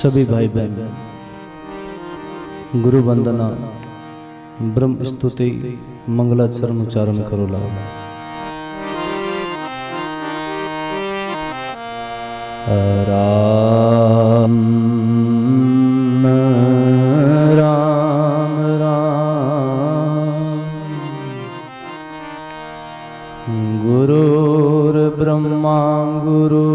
सभी भाई बहन गुरु वंदना ब्रह्म स्तुति मंगलाचरण उच्चारण करो ला। राम राम राम गुरुर्ब्रह्मा गुरुर्विष्णु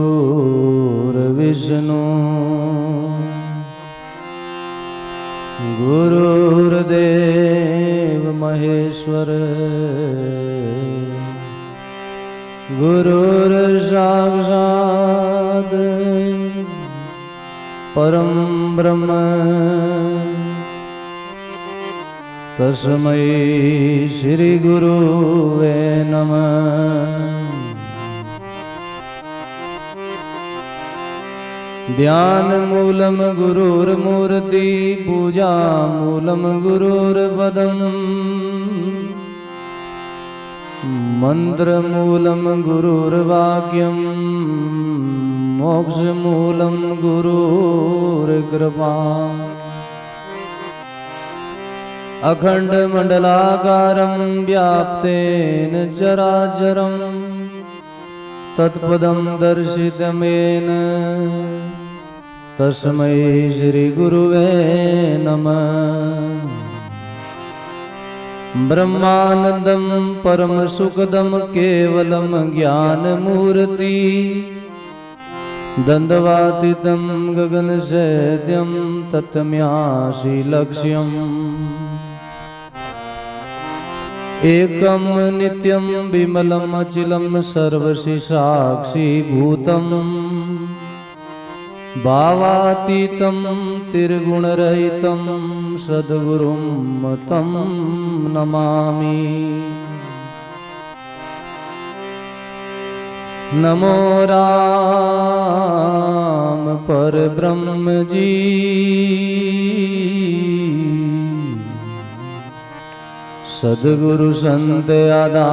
गुरुर्देव महेश्वर गुरुर्साक्षात् परम ब्रह्म तस्मै श्री गुरुवे नमः। ध्यान मूलम गुरुर्मूर्ति पूजा मूलम गुरुर्पदम मंत्र मूलम गुरुर्वाक्यम मोक्ष मूलम गुरुर्कृपा। अखंड मंडलाकारं व्याप्तेन चराचरं तत्पदं दर्शितमेन तस्मै श्री गुरुवे नमः। ब्रह्मानंदं परम सुखदं केवलं ज्ञानमूर्ति दंडवातीतं गगनशैत्यं तत्तमयासि लक्ष्यम् एकं नित्यं विमलं अचिलं सर्वस्य साक्षीभूतं भावातीतं त्रिगुणरहितं सद्गुरुं तं नमामि। नमो राम परब्रह्म जी सद्गुरु संत आधार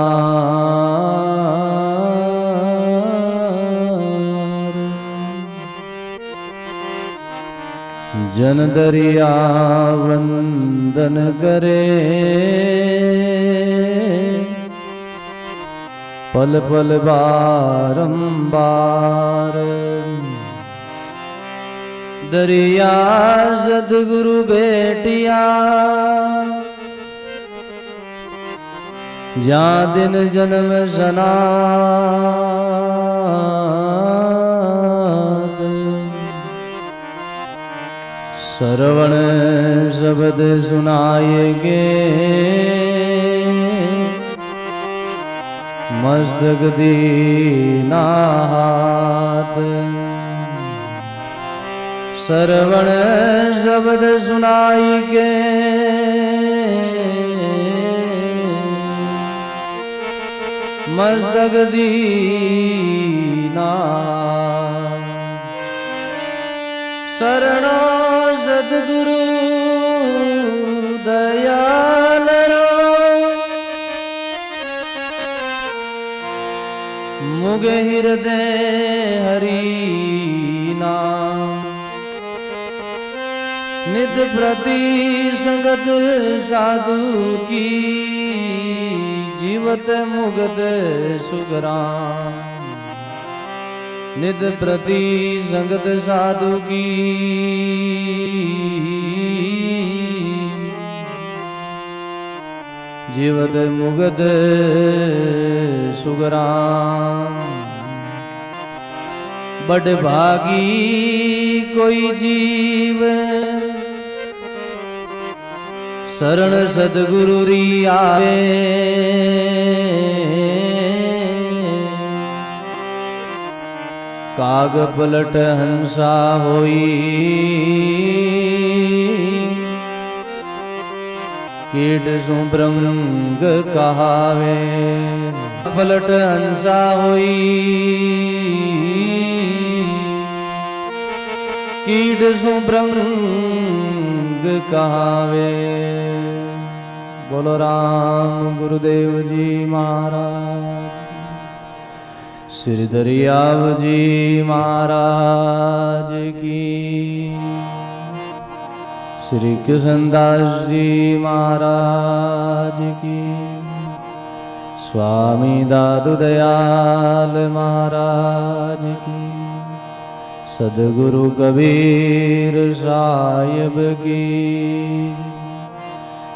जन दरिया वंदन करे पल पल बारंबार। दरिया सद्गुरु बेटिया जा दिन जन्म सनात श्रवण शब्द सुनाएगे मस्तक दीना हाथ। श्रवण शब्द सुनाएगे मस्तक दीना। शरणो सद्गुरु दयाल मुगे हृदय हरि नाम। नित प्रति संगत साधु की जीवत मुगत सुगराम। नित प्रति संगत साधु की जीवत मुगत सुगराम। बड़ भागी कोई जीव शरण सद्गुरु री आवे। काग पलट हंसा होई कीट सुभ्रंग कहावे। पलट हंसा होई कीट सुभ्रंग कहावे। बोलो राम गुरुदेव जी महाराज। श्री दरियाव जी महाराज की। श्री कृष्णदास जी महाराज की, स्वामी दादू दयाल महाराज की, सद्गुरु कबीर साहिब की,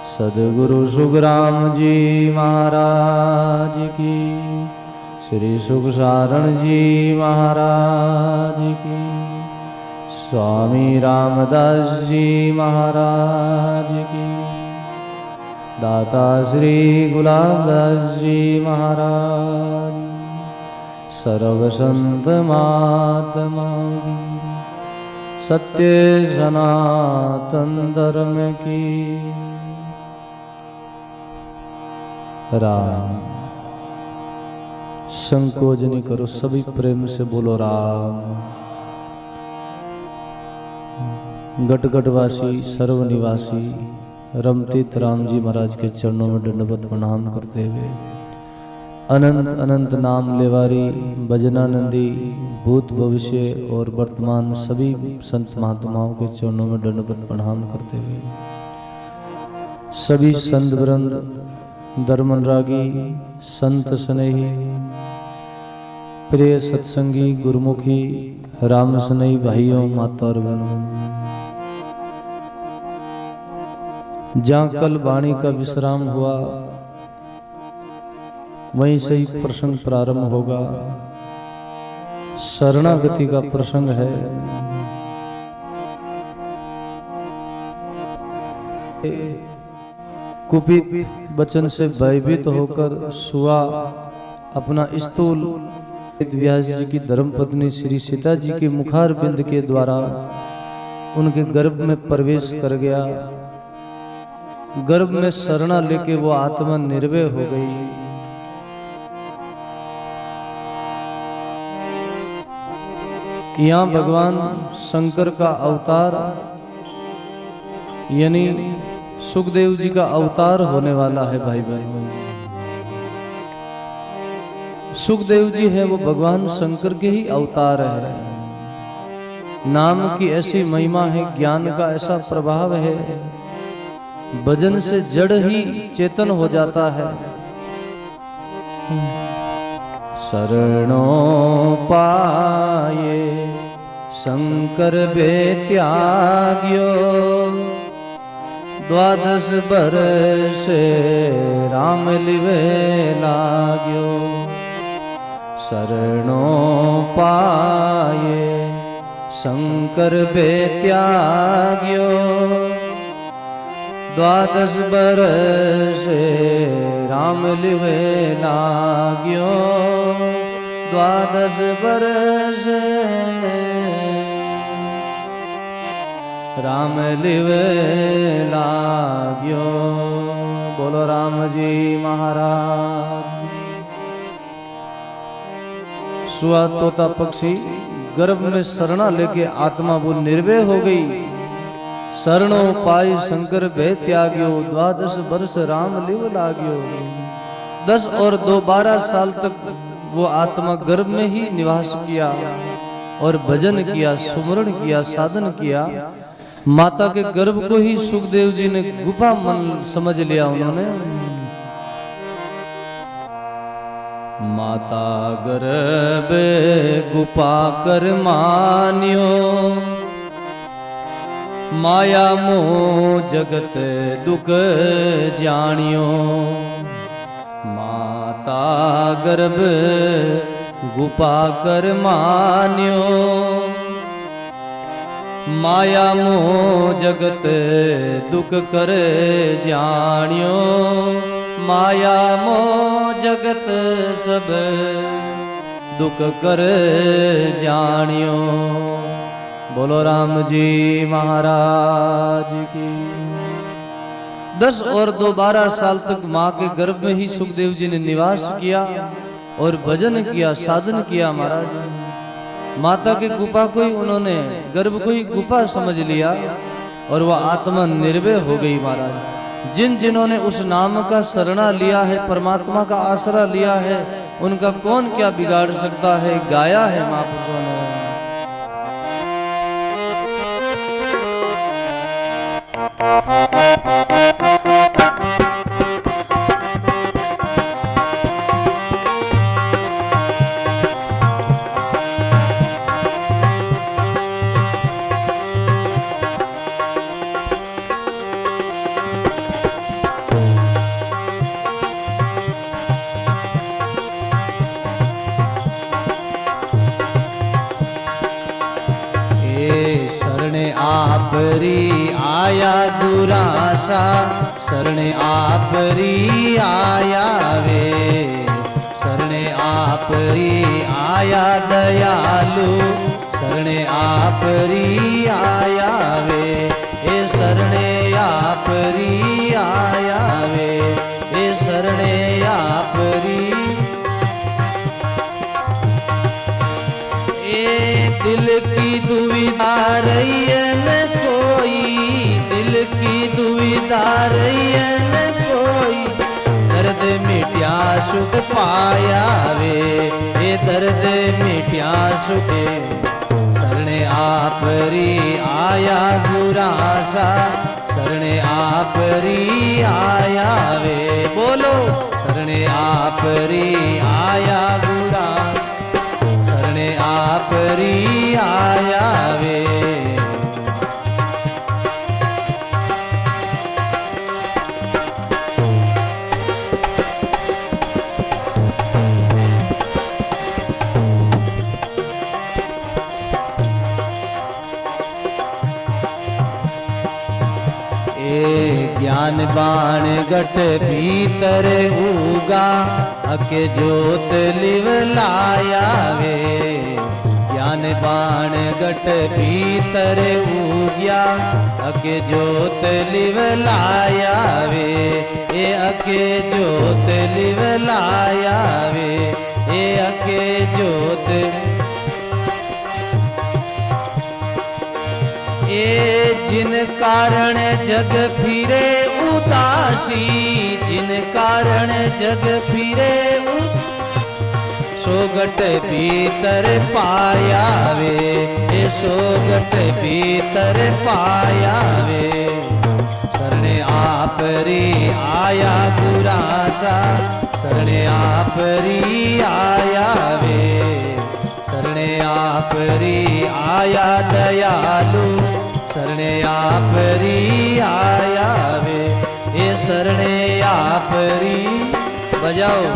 सद्गुरु सुखराम जी महाराज की, श्री सुखसारण जी महाराज की, स्वामी रामदास जी महाराज की, दाता श्री गुलाबदास जी महाराज, सर्व संत महात्मा की, सत्य सनातन धर्म की। राम। संकोच नहीं करो, सभी प्रेम से बोलो राम। गटगटवासी सर्वनिवासी रमतीत राम जी महाराज के चरणों में दंडवत प्रणाम करते हुए, अनंत अनंत नाम लेवारी भजनानंदी भूत भविष्य और वर्तमान सभी संत महात्माओं के चरणों में दंडवत प्रणाम करते हुए, सभी संत वृंद, धर्मनुरागी, संत स्नेही, प्रिय सत्संगी, गुरुमुखी, राम स्नेही भाइयों, माता और बहनों, जहाँ कल वाणी का विश्राम हुआ वहीं से ही प्रसंग प्रारंभ होगा। शरणागति का प्रसंग है। कुपित वचन से भयभीत होकर सुआ अपना स्थूल व्यास जी की धर्मपत्नी श्री सीता जी के मुखार बिंद के द्वारा उनके गर्भ में प्रवेश कर गया। गर्भ में शरणा लेके वो आत्मा निर्भय हो गई। यहाँ भगवान शंकर का अवतार यानी सुखदेव जी का अवतार होने वाला है। भाई बहनों, सुखदेव जी है वो भगवान शंकर के ही अवतार है। नाम की ऐसी महिमा है, ज्ञान का ऐसा प्रभाव है, भजन से जड़ ही चेतन हो जाता है। शरणों पाए शंकर बेत्याग्यो, 12 बरस राम लिवे लाग्यो। शरणों पाए शंकर बेत्याग्यो, 12 बरस राम लिवे लाग्यो। 12 बरस राम लिवे लाग्यो। बोलो राम जी महाराज। सुआ तोता पक्षी गर्भ में शरणा लेके आत्मा वो निर्भय हो गई। शरणों पाई शंकर भय त्याग्यो, 12 वर्ष राम लिव लाग्यो। 10 और 2 12 साल तक वो आत्मा गर्भ में ही निवास किया और भजन किया, सुमरण किया, साधन किया। माता के गर्भ को ही सुखदेव जी ने गुफा मन समझ लिया। उन्होंने माता गर्भ गुफा कर मान्यो, माया मोह जगत दुख जानियो। माता गर्भ गुफा कर मान्यो, माया मोह जगत दुख कर जानियो। माया मोह जगत सब दुख कर जानियो। बोलो राम जी महाराज की। 10 और 2 12 साल तक माँ के गर्भ में ही सुखदेव जी ने निवास किया और भजन किया, साधन किया। महाराज माता के गुफा को ही उन्होंने, गर्भ को ही गुफा समझ लिया और वह आत्मा निर्भय हो गई। महाराज जिन जिन्होंने उस नाम का शरणा लिया है, परमात्मा का आसरा लिया है, उनका कौन क्या बिगाड़ सकता है। गाया है महापुरुषों ने। शरणे आपरी आया गुरासा, शरणे आपरी आया वे, शरणे आपरी आया दयालु, शरणे आपरी आया वे, ए शरणे आपरी आया वे, ए शरणे आपरी। दिल की दुविधा रैयन कोई, दिल की दुविधा रैयन कोई, दर्द मिट्या सुख पाया वे, ये दर्द मिट्या सुख। शरणे आपरी आया गुरासा, शरणे आपरी आया वे, बोलो शरणे आपरी आया गुरा, शरणे आपरी आया वे। ज्ञान बाण गट भीतर उगा, अके जोत लिव लाया वे, ज्ञान बाण गट भीतर उग्या, अके जोत लिव लाया वे, ए अके जोत लिव लाया वे, ए अके जोत। ए जिन कारण जग फिरे उदासी, जिन कारण जग फिरे सोगट भीतर पाया वे, ए सोगट भीतर पाया वे। शरणे आपरी आया गुरासा, शरणे आपरी आया वे, शरणे आपरी आया दयालु, शरणे आपरी आया वे, ये शरणे आपरी। बजाओ।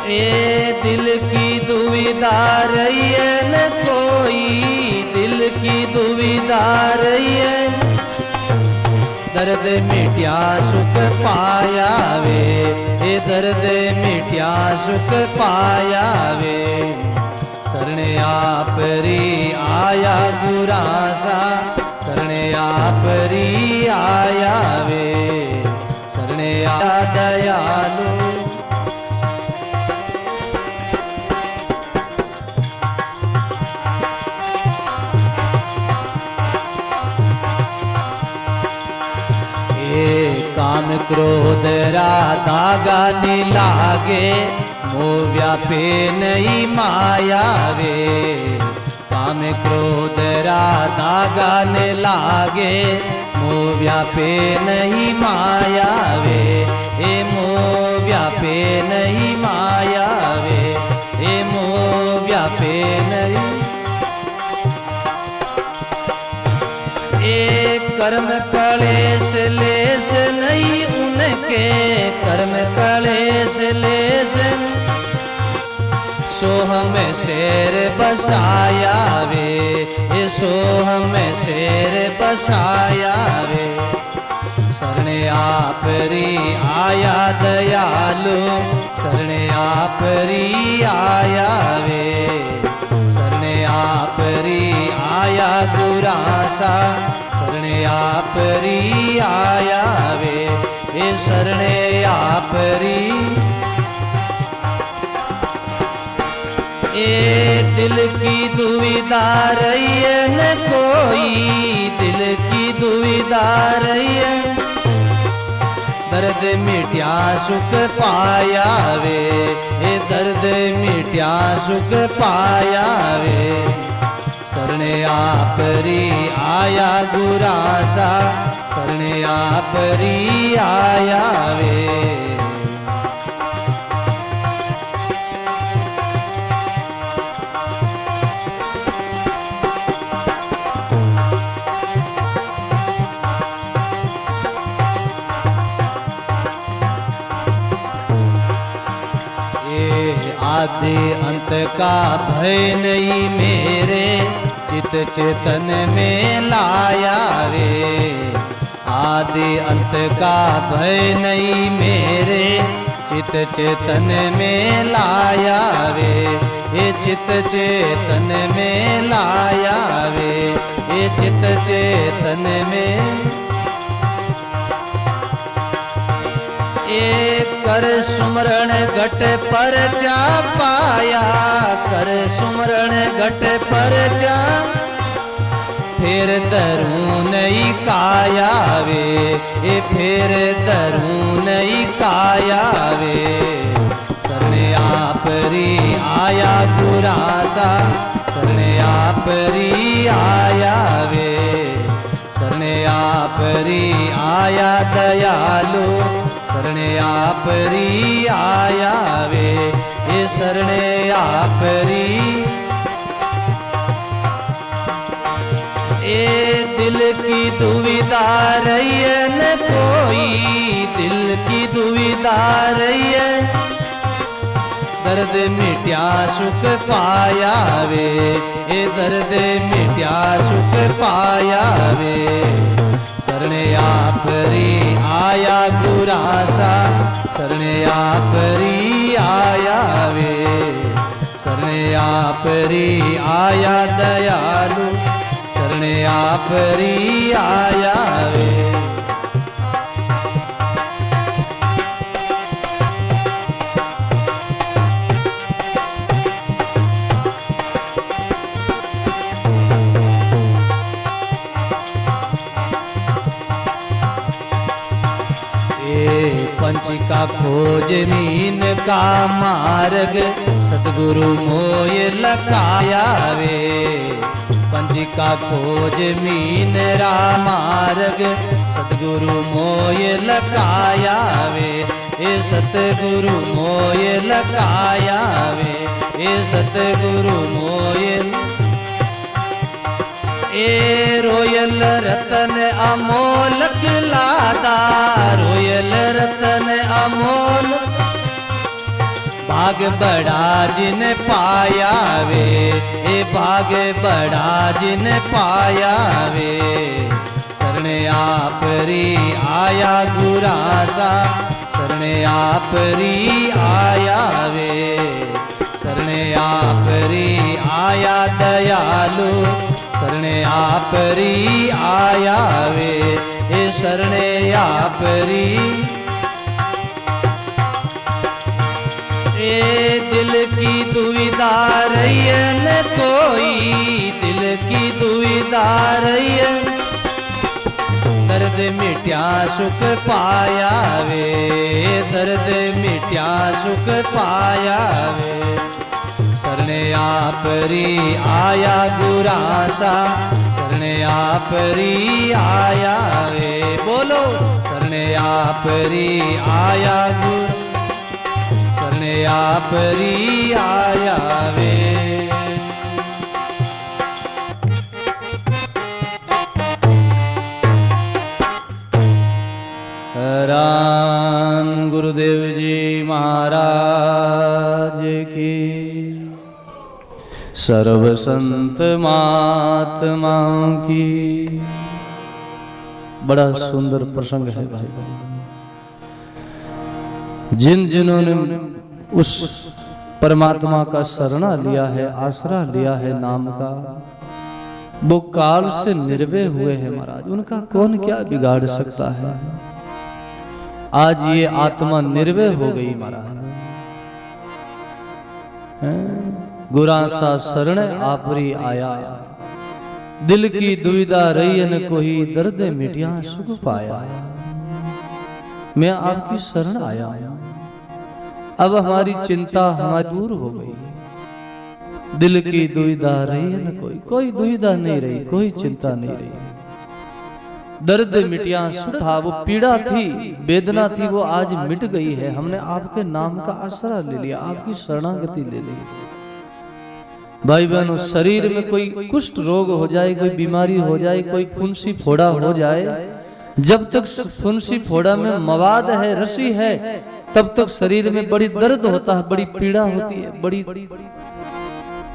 ए दिल की दुविधा रैयन कोई, दिल की दुविधा रैयन, दर्द मिट्या सुख पाया वे, ए दर्द मिट्या सुख पाया वे। शरणे आपरी आया गुरासा, शरणे आपरी आया वे, शरणे आया दयालु। काम क्रोध राधागा नि लागे, मोह व्यापे नहीं माया वे, काम क्रोध राधागा ने लागे, मोह व्यापे नहीं माया वे, ए मोह व्यापे नहीं माया वे, ए मोह व्यापे नहीं। ए कर्म कलेश लेस नहीं उनके, कर्म कलेश लेस, सोह में शेर बसाया वे, ये सोह में शेर बसाया वे। शरणे आपरी आया दयालु, शरणे आपरी आया वे, शरणे आपरी आया गुरासा, शरणे आपरी आया वे, ये शरणे आपरी। ए दिल की दुविधा रैयन कोई, दिल की दुविधा रैयन, दर्द मिट्या सुख पाया वे, ए दर्द मिट्या सुख पाया वे। शरणे आपरी आया गुरासा, शरणे आपरी आया वे। आदि अंत का भय नहीं मेरे चित चेतन में लाया रे। आदि अंत का भय नहीं मेरे चित चेतन में लाया वे। ये चित चेतन में लाया वे, ये चित चेतन में। एक कर सुमरण घट पर जा पाया, कर सुमरण घट पर जा फिर दरू नहीं काया वे। ये फिर दरू नहीं काया वे। शरणे आपरी आया गुरासा, शरणे आपरी आया वे। शरणे आपरी आया दयालु, शरणे आपरी आया वे। ये शरणे आपरी। ए दिल की दुविधा रही न कोई, दिल की दुविधा रही है। दर्द मिट्या सुख पाया वे, ए दर्द मिट्या सुख पाया वे। शरणे आपरी आया गुरासा, शरणे आपरी आया वे। शरणे आपरी आया दयालु, शरणे आपरी आया वे। पंचिका खोज मीन का मार्ग, सतगुरु मोय लकाया वे। पंचिका खोज मीन रा मार्ग, सतगुरु मोय लकाया वे। ये सतगुरु मोय लकाया वे, ये सतगुरु मोय। ए रोयल रतन अमोलक लादा, रोयल रतन अमोल। भाग बड़ा जिन पाया वे, ए भाग बड़ा जिन पाया वे। शरणे आपरी आया गुरासा, शरणे आपरी आया वे। शरणे आपरी आया दयालु, शरणे आपरी आया वे। ये शरणे आपरी। ए दिल की दुविधा रही न कोई, दिल की दुविधा रही। दर्द मिट्या सुख पाया वे, दर्द मिट्या सुख पाया वे। शरणे आपरी आया गुरासा, शरणे आपरी आया वे। बोलो शरणे आपरी आया गुर, शरणे आपरी आया वे। राम गुरुदेव जी महाराज की, सर्व संत महात्माओं की। बड़ा सुंदर प्रसंग है भाई। जिन जिन्होंने उस परमात्मा का शरणा लिया है, आसरा लिया है नाम का, वो काल से निर्भय हुए हैं महाराज। उनका कौन क्या बिगाड़ सकता है। आज ये आत्मा निर्भय हो गई महाराज। गुरासा शरण आपरी आया, दिल की दुविधा रही न कोई, दर्द मिटिया सुख पाया। मैं आपकी शरण आया, अब हमारी चिंता हमारी दूर हो गई। दिल की दुविधा रही है न कोई दुविधा नहीं रही, कोई चिंता नहीं रही। दर्द मिटिया था, वो पीड़ा थी, वेदना थी, वो आज मिट गई है। हमने आपके नाम का आसरा ले लिया, आपकी शरणागति ले ली। भाई बहनों, शरीर में कोई कुष्ठ रोग हो जाए, कोई बीमारी हो जाए, कोई फुंसी फोड़ा हो जाए, जब तक फुंसी फोड़ा में मवाद है, रसी है, तब तक शरीर में बड़ी दर्द होता है, बड़ी पीड़ा होती है, बड़ी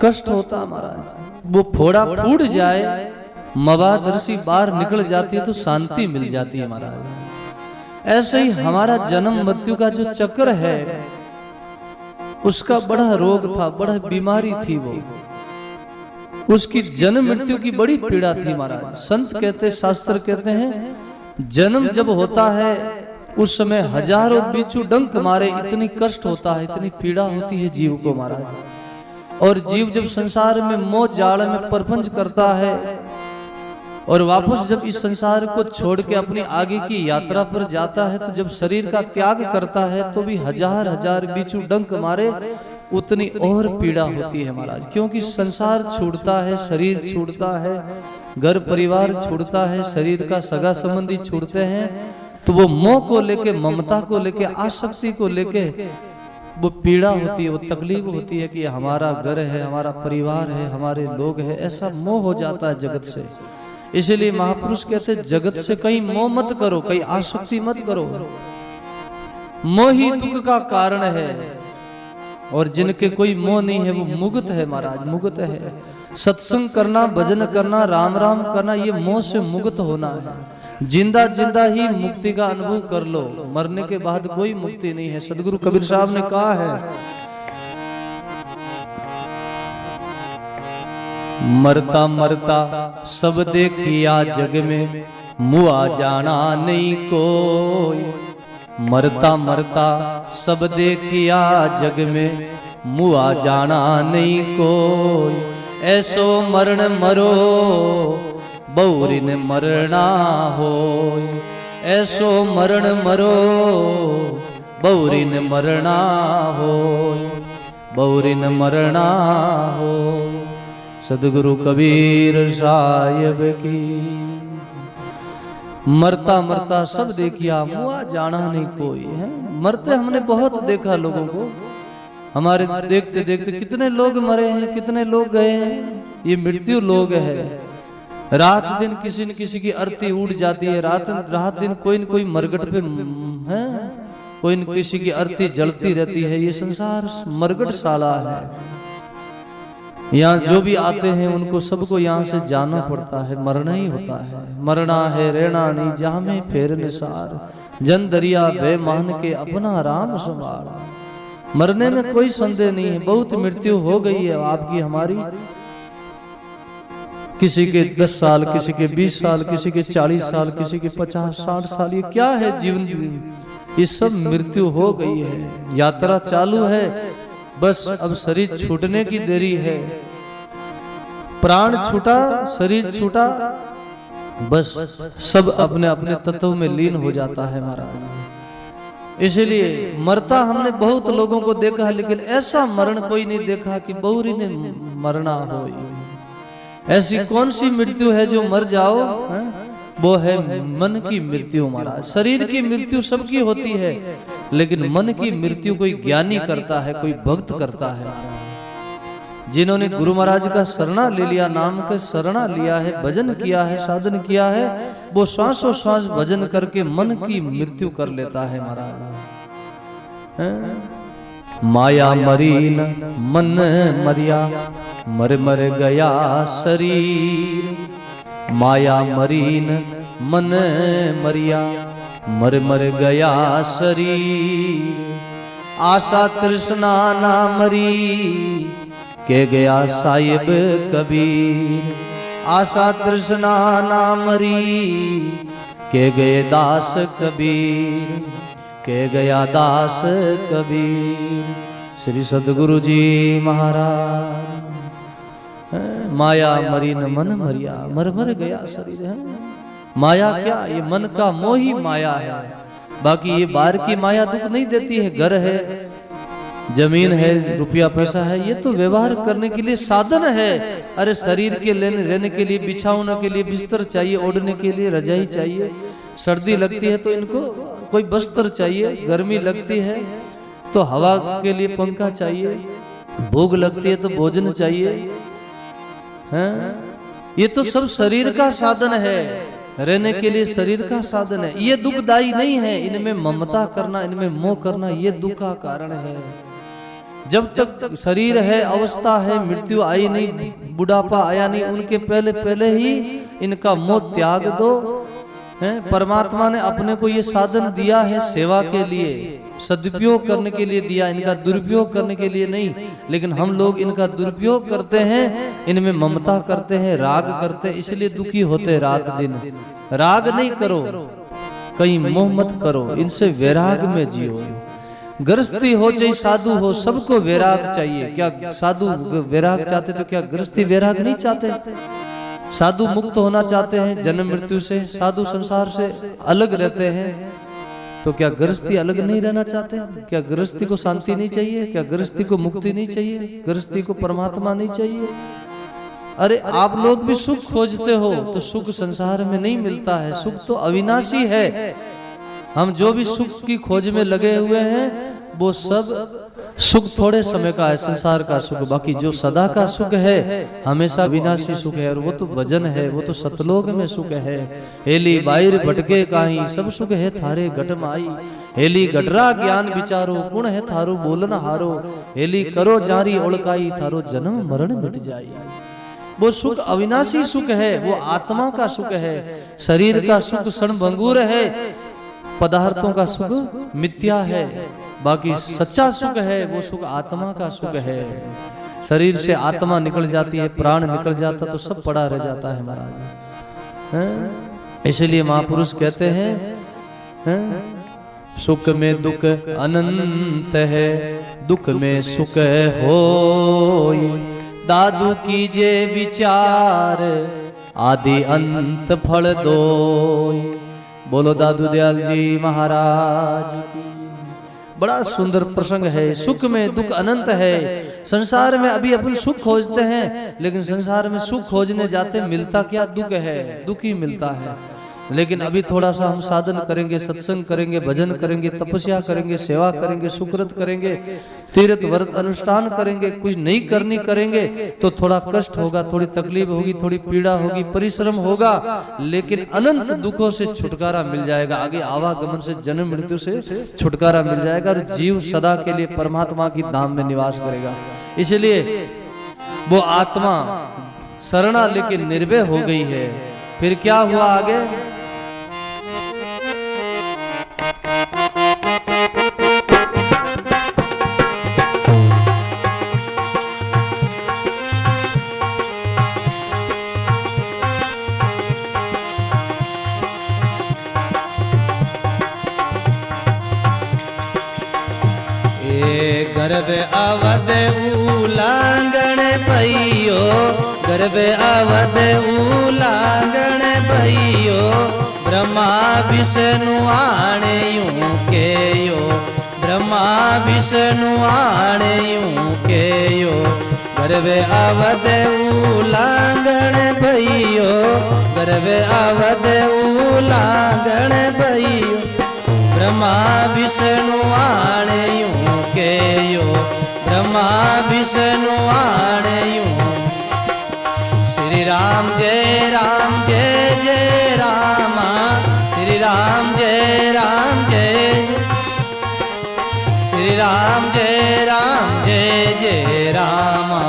कष्ट होता है महाराज। वो फोड़ा फूट जाए, मवाद रसी बाहर निकल जाती है तो शांति मिल जाती है महाराज। ऐसे ही हमारा जन्म मृत्यु का जो चक्र है, उसका बड़ा रोग था, बड़ा बीमारी थी, वो उसकी जन्म मृत्यु की बड़ी पीड़ा थी महाराज। संत कहते, शास्त्र कहते हैं, जन्म जब होता है उस समय हजारों बिच्छू डंक मारे, इतनी कष्ट होता है, इतनी पीड़ा होती है जीव को महाराज। और जीव जब संसार में मोह जाल में प्रपंच करता है और वापस जब इस संसार को छोड़ के अपनी आगे की यात्रा पर जाता है, तो जब शरीर का त्याग करता है तो भी हजार हजार बिच्छू डंक मारे, उतनी और पीड़ा होती है महाराज। क्योंकि संसार छूटता है, शरीर छूटता है, घर परिवार छूटता है, शरीर का सगा संबंधी छूटते हैं, तो वो मोह को लेके, ममता को लेके, आसक्ति को लेके वो पीड़ा होती है, वो तकलीफ होती है कि हमारा घर है, हमारा परिवार है, हमारे लोग हैं, ऐसा मोह हो जाता है जगत से। इसीलिए महापुरुष कहते हैं, जगत से कहीं मोह मत करो, कहीं आसक्ति मत करो। मोह ही दुख का कारण है, और जिनके कोई मोह नहीं है वो मुक्त है महाराज, मुक्त है। सत्संग करना, भजन करना, राम राम करना, ये मोह से मुक्त होना है। जिंदा जिंदा ही मुक्ति का अनुभव कर लो, मरने के बाद कोई मुक्ति नहीं है। सदगुरु कबीर साहब ने कहा है, मरता मरता सब देखिया जग में, मुआ जाना नहीं कोई। मरता मरता सब देखिया जग में, मुआ जाना नहीं कोई। ऐसो मरण मरो, बहुरिन मरना होय। ऐसो मरण मरो, बहुरिन मरना होय, बहुरिन मरना होय। सदगुरु कबीर साहिब की। मरता मरता सब देखिया, मुआ जाना नहीं कोई है। मरते हमने बहुत देखा लोगों को, हमारे देखते देखते कितने लोग मरे हैं, कितने लोग गए हैं। ये मृत्यु लोग है। रात दिन किसी न किसी की अर्थी उड़ जाती है, रात दिन कोई न कोई मरगट पे है, कोई न किसी की अर्थी जलती रहती है। ये संसार मरगट शाला है। यहाँ जो भी आते हैं उनको सबको यहाँ से जाना पड़ता है, मरना ही होता है। मरना है रहना नहीं, जहाँ में फेर निसार। जन दरिया बेमान के अपना राम संभाल। मरने में कोई संदेह नहीं है। बहुत मृत्यु हो गई है आपकी, हमारी। किसी के 10 साल, किसी के 20 साल, किसी के 40 साल, किसी के 50-60 साल। ये क्या है जीवन? ये सब मृत्यु हो गई है। यात्रा चालू है, बस अब शरीर छूटने की देरी है। प्राण छूटा, शरीर छूटा, बस सब अपने अपने तत्व में लीन हो जाता है महाराज। इसीलिए मरता हमने बहुत लोगों को देखा है, लेकिन ऐसा मरण कोई नहीं देखा कि बहुरी ने मरना हो। ऐसी कौन सी मृत्यु है जो मर जाओ? वो है मन की मृत्यु महाराज। शरीर की मृत्यु सबकी होती है, लेकिन मन की मृत्यु कोई ज्ञानी करता है, कोई भक्त करता है। जिन्होंने गुरु महाराज का शरणा ले लिया, नाम का शरणा लिया है, भजन किया है, साधन किया है, वो श्वासों श्वास भजन करके मन की मृत्यु कर लेता है महाराज। माया मरी न मन मरिया, मर मर गया शरीर। माया मरी न मन मरिया, मर मर गया शरीर। आशा तृष्णा ना मरी, के गया साहिब कबीर। आशा तृष्णा ना मरी, के गए दास कबीर। के गया दास कबीर। श्री सदगुरु जी महाराज। माया मरी न मन मरिया, मर मर गया शरीर है। माया क्या? ये मन का मोह ही माया है। बाकी ये बाहर की माया दुख नहीं देती है। घर है, जमीन है, रुपया पैसा है, ये तो व्यवहार करने के लिए साधन है। अरे शरीर के लेने रहने के लिए, बिछाने के लिए बिस्तर चाहिए, ओढ़ने के लिए रजाई चाहिए, सर्दी लगती है तो इनको कोई बस्तर चाहिए, गर्मी लगती है तो हवा के लिए पंखा चाहिए, भूख लगती है तो भोजन चाहिए, हैं? ये तो सब शरीर का साधन है, रहने के लिए शरीर का साधन है। ये दुखदाई नहीं है। इनमें ममता करना, इनमें मोह करना, ये दुख का कारण है। जब तक शरीर है, अवस्था है, मृत्यु आई नहीं, बुढ़ापा आया नहीं, उनके पहले पहले ही इनका मोह त्याग दो। परमात्मा ने अपने को ये साधन दिया है सेवा के लिए, सदुपयोग करने के लिए दिया, इनका दुरुपयोग करने के लिए नहीं। लेकिन हम लोग इनका दुरुपयोग करते हैं, इनमें ममता करते हैं, राग करते हैं, इसलिए दुखी होते रात दिन। राग नहीं करो, कहीं मोह मत करो, इनसे वैराग में जियो। गृहस्थी हो चाहे साधु हो, सबको वैराग चाहिए। क्या साधु वैराग चाहते तो क्या गृहस्थी वैराग नहीं चाहते? साधु मुक्त होना चाहते हैं जन्म मृत्यु से, साधु संसार से अलग रहते हैं, तो क्या गृहस्थी अलग नहीं रहना चाहते? क्या गृहस्थी को शांति नहीं चाहिए? क्या गृहस्थी को मुक्ति नहीं चाहिए? गृहस्थी को परमात्मा नहीं चाहिए? अरे आप लोग भी सुख खोजते हो तो सुख संसार में नहीं मिलता है, सुख तो अविनाशी है। हम जो भी सुख की खोज में लगे हुए हैं वो सब सुख थोड़े समय का है, संसार का सुख। बाकी जो सदा का सुख है, हमेशा विनाशी सुख है, और वो तो भजन है, वो तो सतलोक में सुख है। हेली बाहिर भटके काहीं, सब सुख है थारे घट माई। हेली गडरा ज्ञान विचारो, गुण है थारो बोलन हारो। हेली करो जारी ओळकाई, थारो जन्म मरण मिट जाई। वो सुख अविनाशी सुख है, वो आत्मा का सुख है। शरीर का सुख क्षणभंगुर है, पदार्थों का सुख मिथ्या है। बाकी सच्चा सुख है वो सुख आत्मा का सुख है। शरीर से आत्मा निकल जाती है, प्राण निकल जाता तो सब पड़ा रह जाता है महाराज। इसलिए महापुरुष कहते हैं सुख में दुख अनंत है, दुख में सुख होय। दादू कीजे विचार, आदि अंत फल दोय। बोलो दादू दयाल जी महाराज की। बड़ा सुंदर प्रसंग है। सुख में दुख अनंत है। संसार में अभी अपन सुख खोजते हैं, लेकिन संसार में सुख खोजने जाते मिलता क्या? दुख है, दुख ही मिलता है। लेकिन अभी थोड़ा सा हम साधन करेंगे, सत्संग करेंगे, भजन करेंगे, तपस्या करेंगे, सेवा करेंगे, सुकृत करेंगे, तीर्थ व्रत अनुष्ठान करेंगे, कुछ नहीं करनी करेंगे तो थोड़ा कष्ट होगा, थोड़ी तकलीफ होगी, थोड़ी पीड़ा होगी, परिश्रम होगा, लेकिन अनंत दुखों से छुटकारा मिल जाएगा। आगे आवागमन से, जन्म मृत्यु से छुटकारा मिल जाएगा और जीव सदा के लिए परमात्मा की धाम में निवास करेगा। इसलिए वो आत्मा शरणा लेके निर्भय हो गई है। फिर क्या हुआ आगे? गर्भ अवध उलांगण भइयो, गर्भ अवध उलांगण भइयो। ब्रह्मा विष्णु आणे यूं केयो, ब्रह्मा विष्णु आणे यूं केयो। गर्भ अवध उलांगण भइयो, गर्भ अवध उलांगण भइयो। ब्रह्मा विष्णु आणे यूं केयो, ब्रह्मा विष्णु आणे यूं। श्री राम जय राम जय जय रामा, श्री राम जय राम जय, श्री राम जय राम जय जय रामा,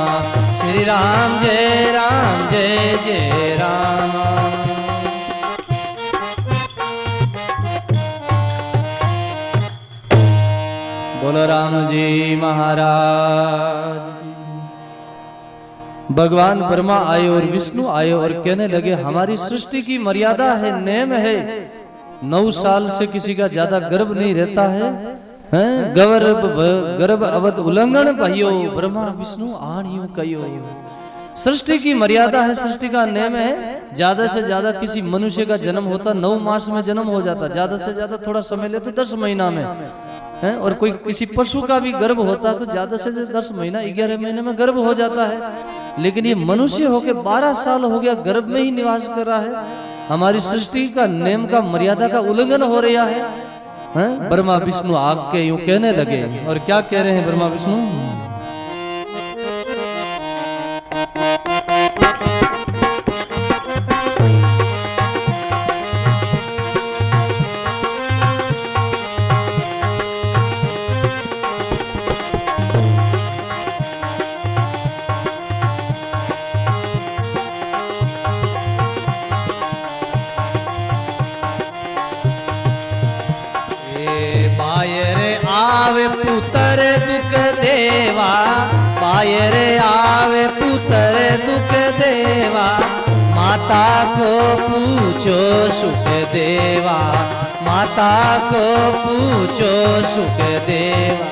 श्री राम जय राम जय जय रामा। बोलो राम जी महाराज। भगवान ब्रह्मा आए और विष्णु आए और कहने लगे हमारी सृष्टि की मर्यादा है, नेम है, 9 साल से किसी का ज्यादा गर्भ नहीं रहता है। गर्भ अवध उल्लंघन भयो, ब्रह्मा विष्णु आणियो कयो। सृष्टि की मर्यादा है, सृष्टि का नेम है। ज्यादा से ज्यादा किसी मनुष्य का जन्म होता 9 मास में जन्म हो जाता, ज्यादा से ज्यादा थोड़ा समय ले तो 10 महीना में है। और कोई किसी पशु का भी गर्भ होता है तो ज्यादा से ज्यादा 10 महीना 11 महीने में गर्भ हो जाता है, लेकिन ये मनुष्य होके 12 साल हो गया गर्भ में ही निवास कर रहा है। हमारी सृष्टि का नेम का मर्यादा का उल्लंघन हो रहा है। ब्रह्मा विष्णु आके यूं कहने लगे, और क्या कह रहे हैं ब्रह्मा विष्णु? आवे पुत्र दुख देवा, बायर आवे पुत्र दुख देवा, माता को पूछो सुख देवा, माता को पूछो सुख देवा।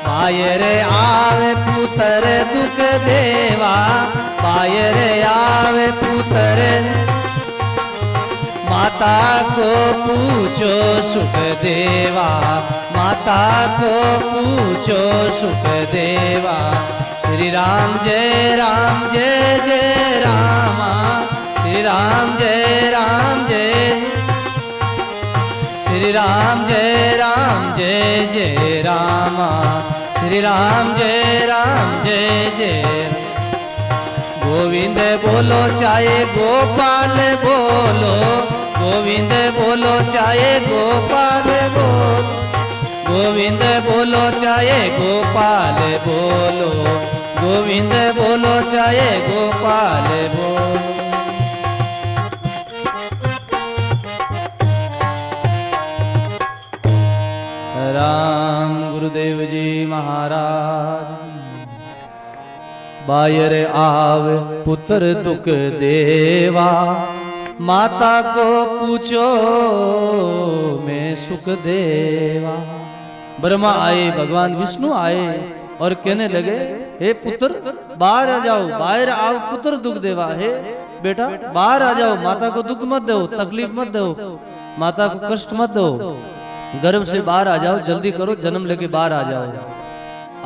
बायर आवे पुत्र दुख देवा, बायर आवे पुत्र, माता को पूछो सुख देवा, माता को पूछो सुख देवा। श्री राम जय जय रामा, श्री राम जय श्री राम जय जय रामा, श्री राम जय जय। गोविंद बोलो चाहे गोपाल बोलो, गोविंद बोलो चाहे गोपाल बोलो, गोविंद बोलो चाहे गोपाल बोलो, गोविंद बोलो चाहे गोपाल बोलो। राम गुरुदेव जी महाराज। बायर आव पुत्र दुख देवा, माता को पूछो मैं सुख देवा। ब्रह्मा आए, भगवान विष्णु आए और कहने लगे, हे पुत्र बाहर आ जाओ, बाहर आओ पुत्र दुख देवा। हे बेटा बाहर आ जाओ, माता को दुख मत दो, तकलीफ मत दो, माता को कष्ट मत दो, गर्भ से बाहर आ जाओ, जल्दी करो, जन्म लेके बाहर आ जाओ।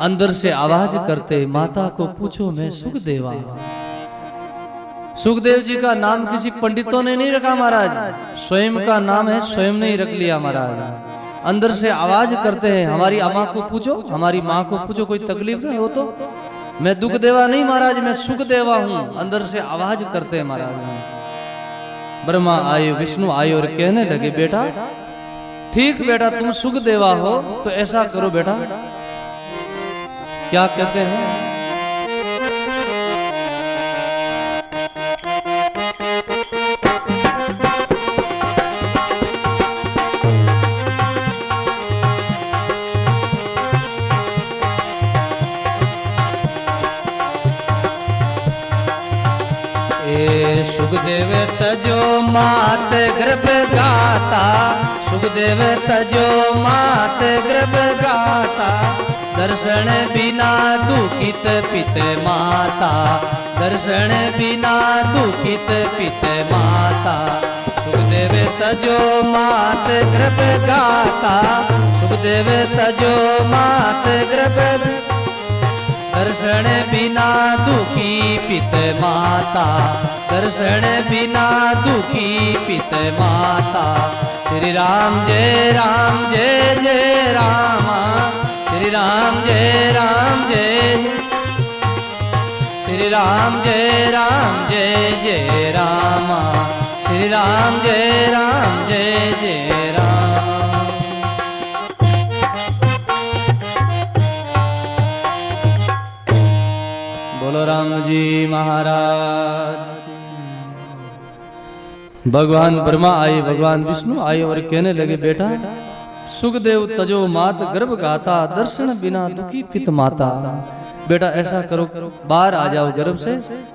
अंदर से आवाज करते, माता को पूछो मैं सुख देवा। सुखदेव जी का नाम किसी पंडितों ने नहीं रखा महाराज, स्वयं का नाम है, स्वयं ने ही रख लिया महाराज। अंदर से आवाज करते हैं, हमारी अम्मा को पूछो, हमारी माँ को पूछो, कोई तकलीफ है हो तो। मैं दुख देवा नहीं महाराज, मैं सुख देवा हूँ। अंदर से आवाज करते हैं महाराज। ब्रह्मा आए, विष्णु आए और कहने लगे, बेटा ठीक बेटा तुम सुख देवा हो तो ऐसा करो बेटा। क्या कहते हैं? सुखदेव तजो मात गर्भ गाता, सुखदेव तजो मात गर्भ गाता, दर्शन बिना दुखित पित माता, दर्शन बिना दुखित पित माता। सुखदेव तजो मात गर्भ गाता, सुखदेव तजो मात गर्भ, दर्शन बिना दुखी पित माता, दर्शन बिना दुखी पित माता। श्री राम जय जय रामा, श्री राम जय श्री राम जय जय रामा, श्री राम जय जय राम। बोलो राम जी महाराज। भगवान ब्रह्मा आए, भगवान विष्णु आए और कहने लगे, बेटा सुखदेव तजो मात गर्भ गाता, दर्शन बिना दुखी पित माता। बेटा ऐसा करो, बाहर आ जाओ गर्भ से,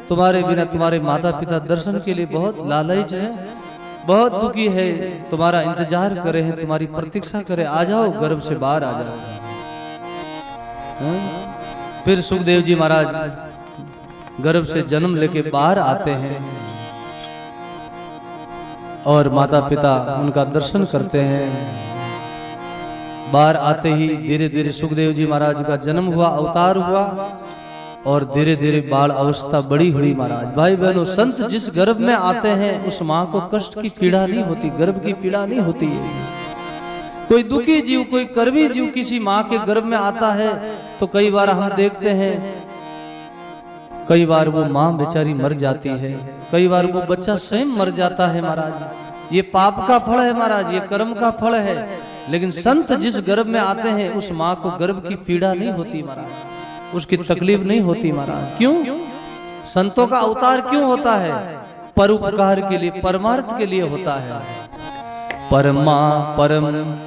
तुम्हारे बिना तुम्हारे माता पिता दर्शन के लिए बहुत लालच है, बहुत दुखी है, तुम्हारा इंतजार करे हैं, तुम्हारी प्रतीक्षा करे, आ जाओ गर्भ से बाहर आ जाओ। फिर सुखदेव जी महाराज गर्भ से जन्म लेके बाहर आते हैं और माता पिता उनका दर्शन करते हैं। बाहर आते ही धीरे धीरे सुखदेव जी महाराज का जन्म हुआ, अवतार हुआ और धीरे धीरे बाल अवस्था बड़ी हुई महाराज। भाई बहनों, संत जिस गर्भ में आते हैं उस माँ को कष्ट की पीड़ा नहीं होती, गर्भ की पीड़ा नहीं होती है। कोई दुखी जीव, कोई कर्मी जीव किसी माँ के गर्भ में आता है तो कई बार हम देखते हैं, कई बार वो माँ बेचारी मर जाती है, कई बार वो बच्चा स्वयं मर जाता है महाराज। ये पाप का फल है महाराज, ये कर्म का फल है। लेकिन संत जिस गर्भ में आते हैं उस माँ को गर्भ की पीड़ा नहीं होती महाराज, उसकी तकलीफ नहीं होती महाराज। क्यों? संतों का अवतार क्यों होता है? परोपकार के लिए, परमार्थ के लिए होता है।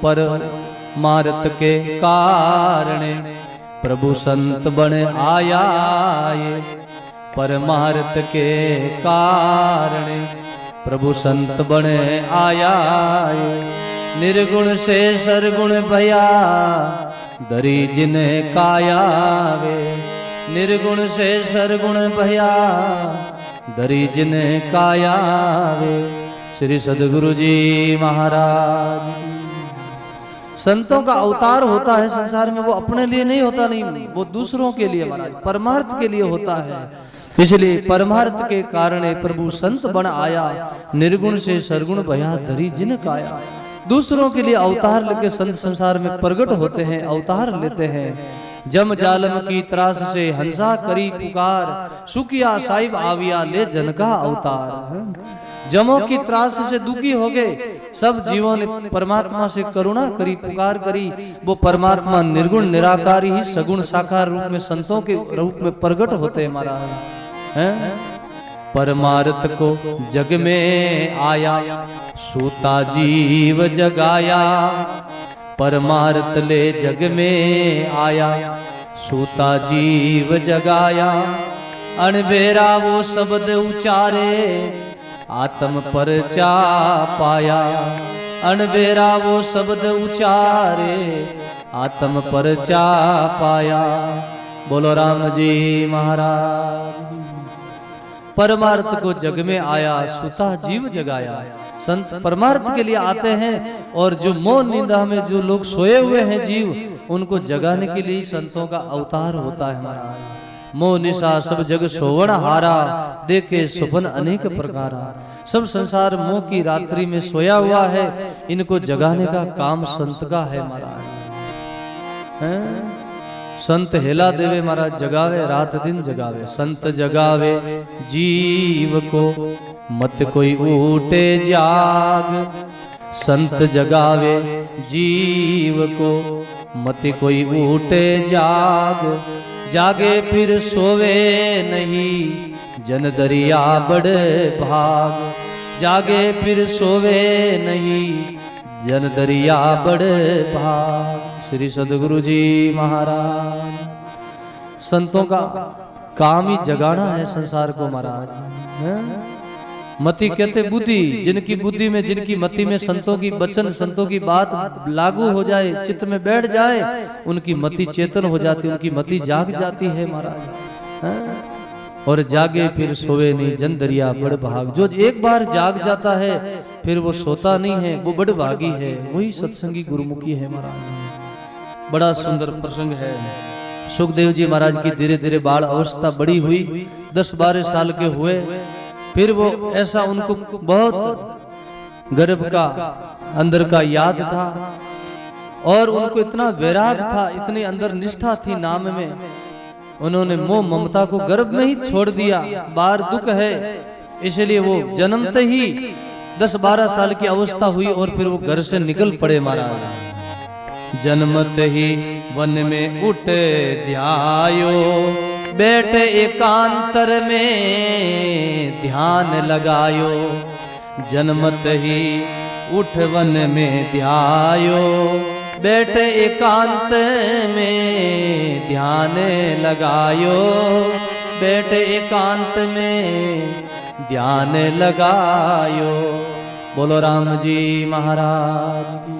परमार्थ के कारण प्रभु संत बन आया, परमार्थ के कारण प्रभु संत बन आया। निर्गुण से सरगुण भया दरी जिन काया वे, निर्गुण से सरगुण भया दरी जिन काया वे। श्री सद्गुरु जी महाराज। संतों का अवतार होता है संसार में, वो अपने लिए नहीं होता, नहीं, वो दूसरों के लिए महाराज, परमार्थ के लिए होता है। इसलिए परमार्थ के कारण प्रभु संत बन आया, निर्गुण से सरगुण भया धरी जिन काया। दूसरों के लिए अवतार लेके संत संसार में प्रकट होते हैं, अवतार लेते हैं। जम जालम की त्रास से हंसा करी पुकार, सुखिया साहिब आविया ले जन का अवतार। जमों की त्रास से दुखी हो गए सब जीवों ने परमात्मा से करुणा करी, पुकार करी। वो परमात्मा निर्गुण निराकारी ही सगुण साकार रूप में संतों के रूप में प्रकट होते हैं महाराज। हैं? परमार्थ को जग में आया, सूता जीव जगाया। परमार्थ ले जग में आया, सूता जीव जगाया। अनबेरा वो शब्द उचारे, आत्म परचा पाया। अनबेरा वो शब्द उचारे, आत्म परचा पाया। बोलो राम जी महाराज। परमार्थ को जग में आया, सुता जीव जगाया। संत परमार्थ के लिए आते हैं और जो मोह निंदा में जो लोग सोए हुए हैं जीव, उनको जगाने के लिए संतों का अवतार होता है महाराज। मोह निशा सब जग सोवण हारा, देखे सुपन अनेक प्रकारा। सब संसार मोह की रात्रि में सोया हुआ है, इनको जगाने का काम संत का है महाराज। संत हेला देवे महाराज, जगावे रात दिन जगावे। संत जगावे जीव को, मत कोई ऊटे जाग। संत जगावे जीव को, मत कोई ऊटे जाग। जागे फिर सोवे नहीं, जन दरिया बड़ भाग। जागे फिर सोवे नहीं, जन दरिया बड़ भाग। श्री सद्गुरु जी महाराज। संतों का काम ही जगाना है संसार को महाराज। मति कहते बुद्धि, जिनकी बुद्धि में, जिनकी मति में संतों की वचन, संतों की बात लागू हो जाए, चित्त में बैठ जाए, उनकी मति चेतन हो जाती, उनकी मति जाग जाती है महाराज। और जागे फिर सोवे नहीं, जन दरिया बड़ भाग। जो एक बार जाग जाता है फिर वो सोता नहीं है, वो बड़ भागी है, वही सत्संगी गुरुमुखी है महाराज। बड़ा सुंदर प्रसंग है। सुखदेव जी महाराज की धीरे धीरे बाल अवस्था बड़ी हुई, 10-12 साल के हुए। फिर वो ऐसा उनको बहुत गर्भ का अंदर का याद था और उनको इतना वैराग था, इतनी अंदर निष्ठा थी नाम में, उन्होंने मोह ममता को गर्भ में ही छोड़ दिया। बार दुख है, इसलिए वो जन्मते ही 10-12 साल की अवस्था हुई और फिर वो घर से निकल पड़े महाराज। जन्मते ही वन में उठ ध्यायो, बैठे एकांतर में ध्यान लगायो। जन्मत ही उठ वन में ध्यायो, बैठे एकांत में ध्यान लगायो। बैठे एकांत में ध्यान लगायो। बोलो राम जी महाराज की।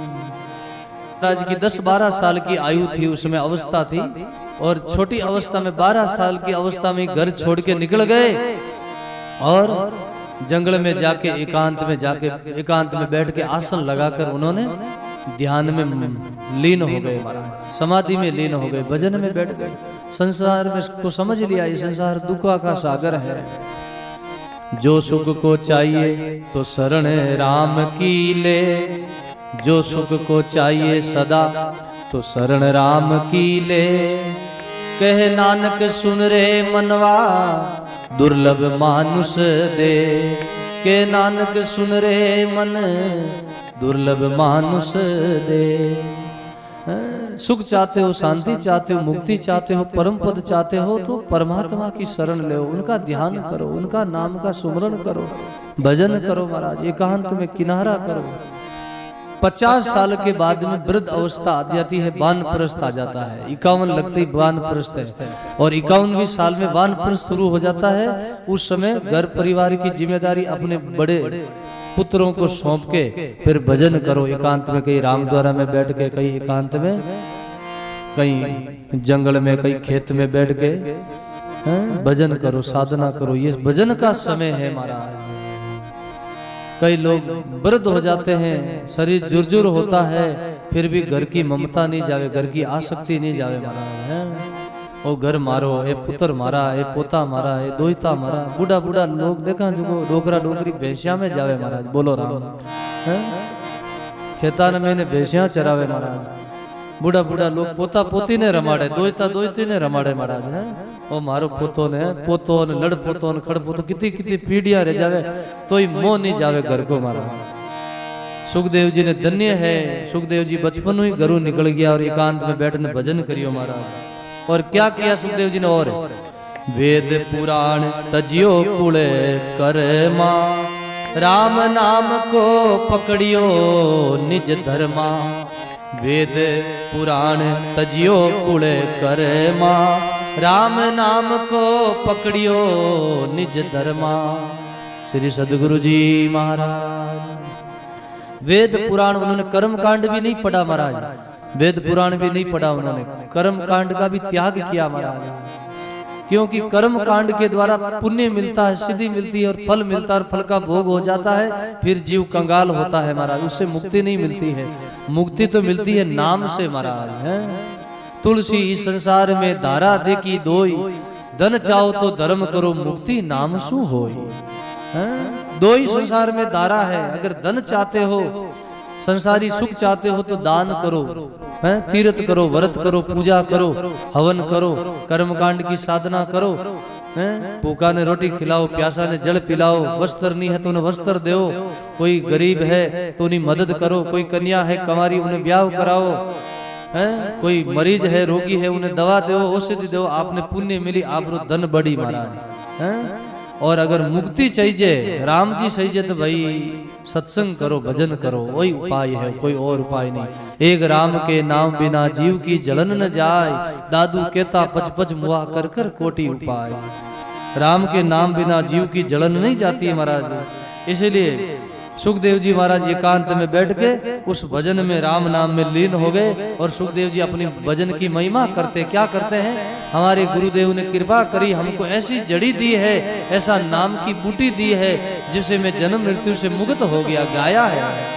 महाराज की 10-12 साल की आयु थी, उसमें अवस्था थी, और छोटी अवस्था में 12 साल की अवस्था में घर छोड़ के निकल गए और जंगल में जाके एकांत में बैठ के आसन लगाकर उन्होंने ध्यान में लीन हो गए महाराज, समाधि में लीन हो गए, भजन में बैठ गए। संसार में को समझ लिया ये संसार दुखा का सागर है। जो सुख को चाहिए तो शरण राम की ले, जो सुख को चाहिए सदा तो शरण राम की ले। कह नानक सुन रे मनवा दुर्लभ मानुष दे, के नानक सुन रे मन दुर्लभ मानुष दे। सुख चाहते हो, शांति चाहते हो, मुक्ति चाहते हो, परम पद चाहते हो तो परमात्मा की शरण लो, उनका ध्यान करो, उनका नाम का सुमरण करो, भजन करो महाराज, एकांत में किनारा करो। 50 साल के बाद में वृद्ध अवस्था आ जाती है, वानप्रस्थ आ जाता है। 51 लगते ही वानप्रस्थ है और 51वीं साल में वानप्रस्थ शुरू हो जाता है। उस समय घर परिवार की जिम्मेदारी अपने बड़े पुत्रों को सौंप के फिर भजन करो एकांत में, कहीं रामद्वारा में बैठ के, कहीं एकांत में, कहीं जंगल में, कहीं खेत में बैठ के भजन करो, साधना करो। ये भजन का समय है महाराज। कई लोग वृद्ध हो जाते हैं, शरीर जुर्जुर होता है, फिर भी घर की ममता नहीं जावे, घर की आसक्ति नहीं जावे महाराज। ओ घर मारो, ए पुत्र मारा, ए पोता मारा, ए दोहिता मारा। बूढ़ा बूढ़ा लोग देखा जो डोगरा डोगरी भैंसिया में जावे महाराज, बोलो राम। खेतान में भैंसिया चरावे महाराज। बूढ़ा बूढ़ा लोग पोता पोती ने रमाड़े, दोहिता दोहिती ने रमाड़े महाराज है। ओ मारो पोतो ने लड़ पोतो ने खड़ पोतो, कितनी कितनी पीढ़ियां रह जावे तो ही मोह नहीं जावे घर को महाराज। सुखदेव जी ने धन्य है, सुखदेव जी बचपन ही घरों निकल गया और एकांत में बैठने भजन करियो महाराज। और क्या किया सुखदेव जी ने, और वेद पुराण तजियो कुल कर्मा, राम नाम को पकड़ियो निज धर्मा। वेद पुराण तजियो कुल कर्मा, राम नाम को पकड़ियो निज धर्मा। श्री सदगुरु जी महाराज वेद पुराण, उन्होंने कर्म कांड भी नहीं पढ़ा महाराज, वेद पुराण भी नहीं पढ़ा उन्होंने, कर्म कांड का भी त्याग किया महाराज। क्योंकि कर्म कांड के द्वारा पुण्य मिलता है, सिद्धि मिलती है और फल मिलता है, और फल का भोग हो जाता है, फिर जीव कंगाल होता है महाराज, उससे मुक्ति नहीं मिलती है। मुक्ति तो मिलती है नाम से महाराज है। तुलसी इस संसार में धारा देखी दोई, धन चाहो तो धर्म करो मुक्ति नाम सु होई। दो ही संसार में धारा है, अगर धन चाहते हो, संसारी सुख चाहते हो तो दान करो, तीर्थ करो, व्रत करो, पूजा करो, हवन करो, कर्मकांड की साधना करो। भूखा ने रोटी खिलाओ, प्यासा ने जल पिलाओ, वस्त्र नहीं है तो उन्हें वस्त्र दो, कोई गरीब है तो उन्हें मदद करो, कोई कन्या है कंवारी उन्हें ब्याह कराओ, कोई मरीज है रोगी है उन्हें दवा दो, औषधि दो, आपने पुण्य मिली, आप धन बढ़ी महाराज। और अगर मुक्ति चाहिए, राम जी चाहिए तो भाई सत्संग करो, भजन करो, वही उपाय है, कोई और उपाय नहीं। एक राम के नाम बिना जीव की जलन न जाए, दादू कहता पच पच मुआ कर कर कोटि उपाय। राम के नाम बिना जीव की जलन नहीं जाती है महाराज। इसलिए सुखदेव जी महाराज एकांत में बैठ के उस भजन में, राम नाम में लीन हो गए। और सुखदेव जी अपनी भजन की महिमा करते, क्या करते हैं, हमारे गुरुदेव ने कृपा करी, हमको ऐसी जड़ी दी है, ऐसा नाम की बूटी दी है, जिसे मैं जन्म मृत्यु से मुक्त हो गया, गाया है।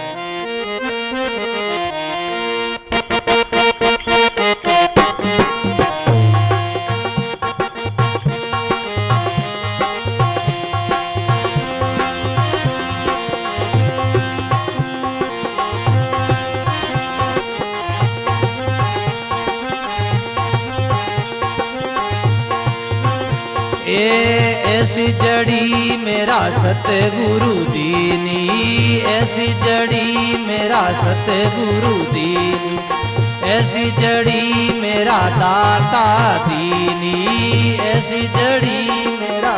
ऐसी जड़ी मेरा सतगुरु दीनी, ऐसी जड़ी मेरा सतगुरु दीनी, ऐसी जड़ी मेरा दाता दीनी, ऐसी जड़ी मेरा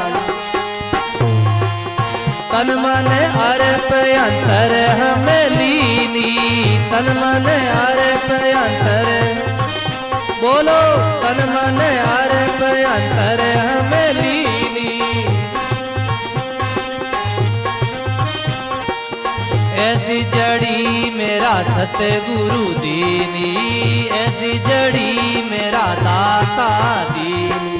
तन मन अर्प अंतर हमें लीनी, तन मन अर्प अंतर, बोलो तन मन अर्प अंतर हमें लीनी। ऐसी जड़ी मेरा सतगुरु दीनी, ऐसी जड़ी मेरा दाता दीनी।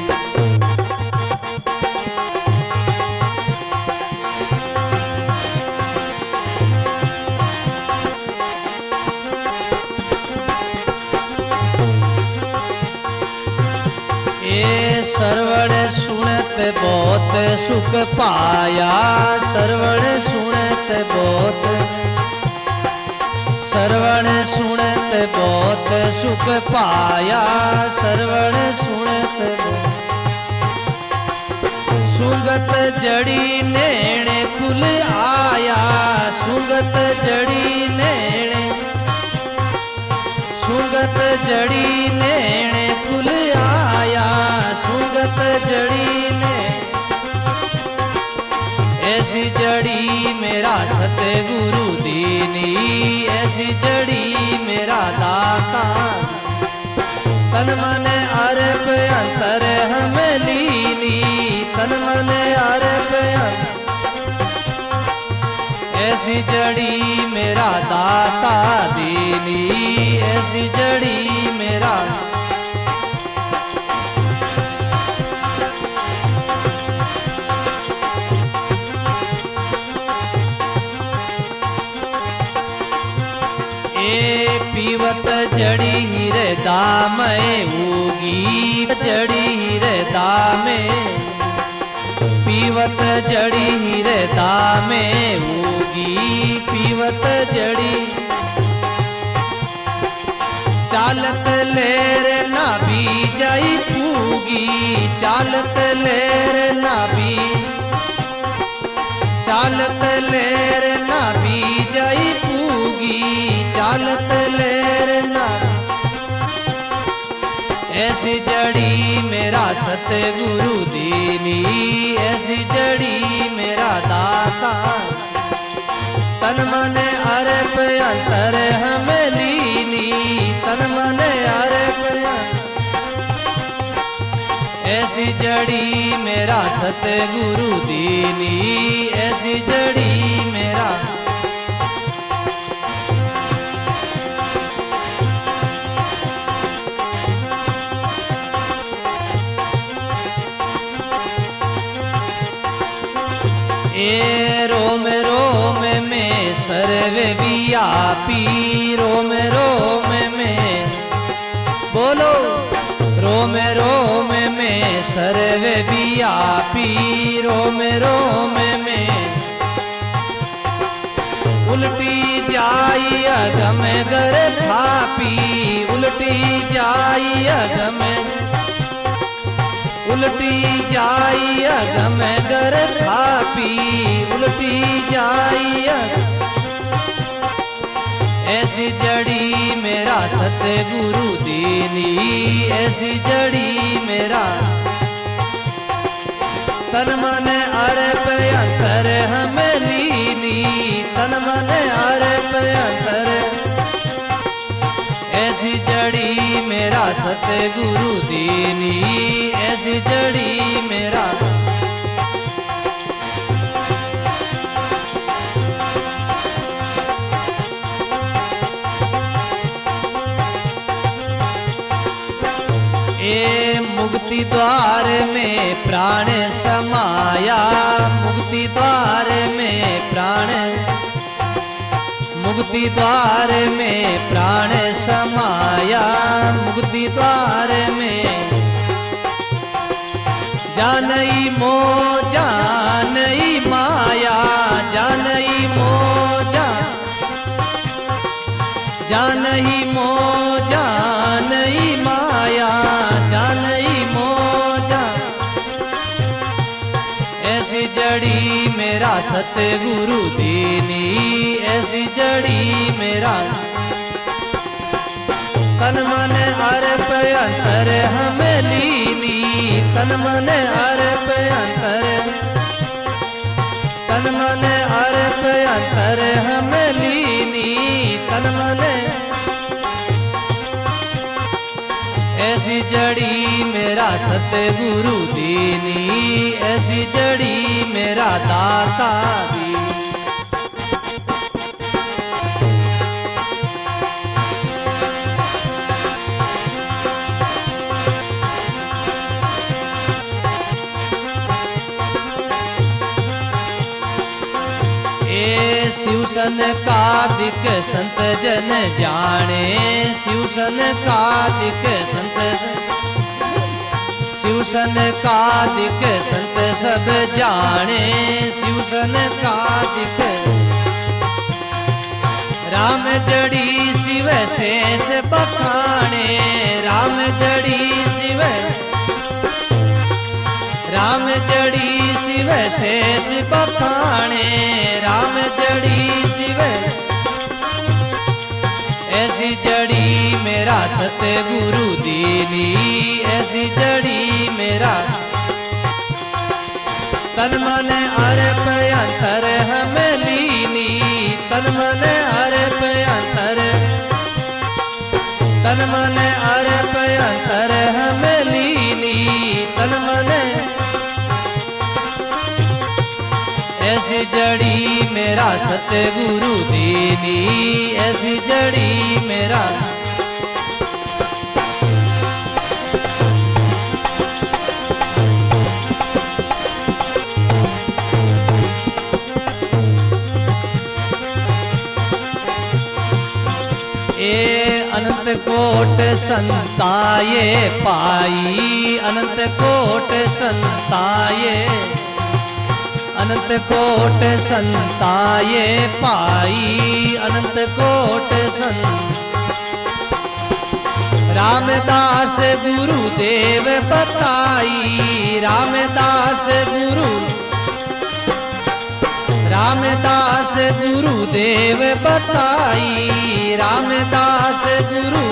श्रवण सुनत बहुत सुख पाया, श्रवण सुनत बहुत, श्रवण सुनत बहुत सुख पाया, श्रवण सुनत सुगत जड़ी नेणे खुल आया, सुगत जड़ी नेणे, सुगत जड़ी नेणे खुल आया, सुगत जड़ी ने ऐसी जड़ी मेरा सतगुरु दीनी, ऐसी जड़ी मेरा दाता, तन मन अर्प अंतर हम लीनी, तन मन अर्प ऐसी जड़ी मेरा दाता दीनी, ऐसी जड़ी मेरा पीवत जड़ी हृदय में उगी, जड़ी हृदय में, पीवत जड़ी हृदय में उगी, पीवत जड़ी चालत लेर ना भी जाई पूगी, चालत लेर ना भी, चालत लेर ना भी जाई पूगी, चालत लेर ना, ऐसी जड़ी मेरा सतगुरु दीनी, ऐसी जड़ी मेरा दाता, तन मन अर्प अंतर हम लीनी, तन मन अर्प ऐसी जड़ी मेरा सतगुरु दीनी, ऐसी जड़ी मेरा ए रोम रोम में सर्वे व्यापी, रोम रोम में बोलो, रोम रोम में सर्वे व्यापी, रोम रोम में उल्टी जाई अगम गर थापी, उल्टी जाई अगम, उल्टी जाई अगम गर थापी, उल्टी जाई ऐसी जड़ी मेरा सतगुरु दीनी, ऐसी जड़ी मेरा तन मन अर्प अंतर हम लीनी, तन मन अर्प अंतर ऐसी जड़ी मेरा सतगुरु दीनी, ऐसी जड़ी मेरा ए मुक्ति द्वार में प्राण समाया, मुक्ति द्वार में प्राण, मुक्ति द्वार में प्राण समाया, मुक्ति द्वार में जानई मो जानई माया, जानई मो जानई मो जानई माया, जानई मो ऐसी जड़ी मेरा सतगुरु दीनी, ऐसी जड़ी मेरा तन मन अर्प अंतर हम लीनी, तन मन अर्प अंतर, तन मन अर्प अंतर हम लीनी, तन मन ऐसी जड़ी मेरा सतगुरु दीनी, ऐसी जड़ी मेरा दाता दी। शिवसन कादिक संत जन जाने, शिवसन कादिक संत, शिव शिव सनकादिक संत सब जाने, शिव सनकादिक राम जड़ी शिव शेष बखाने, राम जड़ी शिव, राम जड़ी शिव शेष बखाने, राम जड़ी शिव, ऐसी जड़ी मेरा सतगुरु दीनी, ऐसी जड़ी मेरा तन मन अर्प अंतर हम लीनी, तन मन अर्प अंतर, तन मन अर्प अंतर हम लीनी, तन मन, ऐसी जड़ी मेरा सतगुरु दीनी, ऐसी जड़ी मेरा अनंत कोट संताये पाई, अनंत कोट संताये, अनंत कोट संताये पाई, अनंत कोट रामदास गुरुदेव बताई, रामदास गुरु, रामदास गुरुदेव बताई, रामदास गुरु,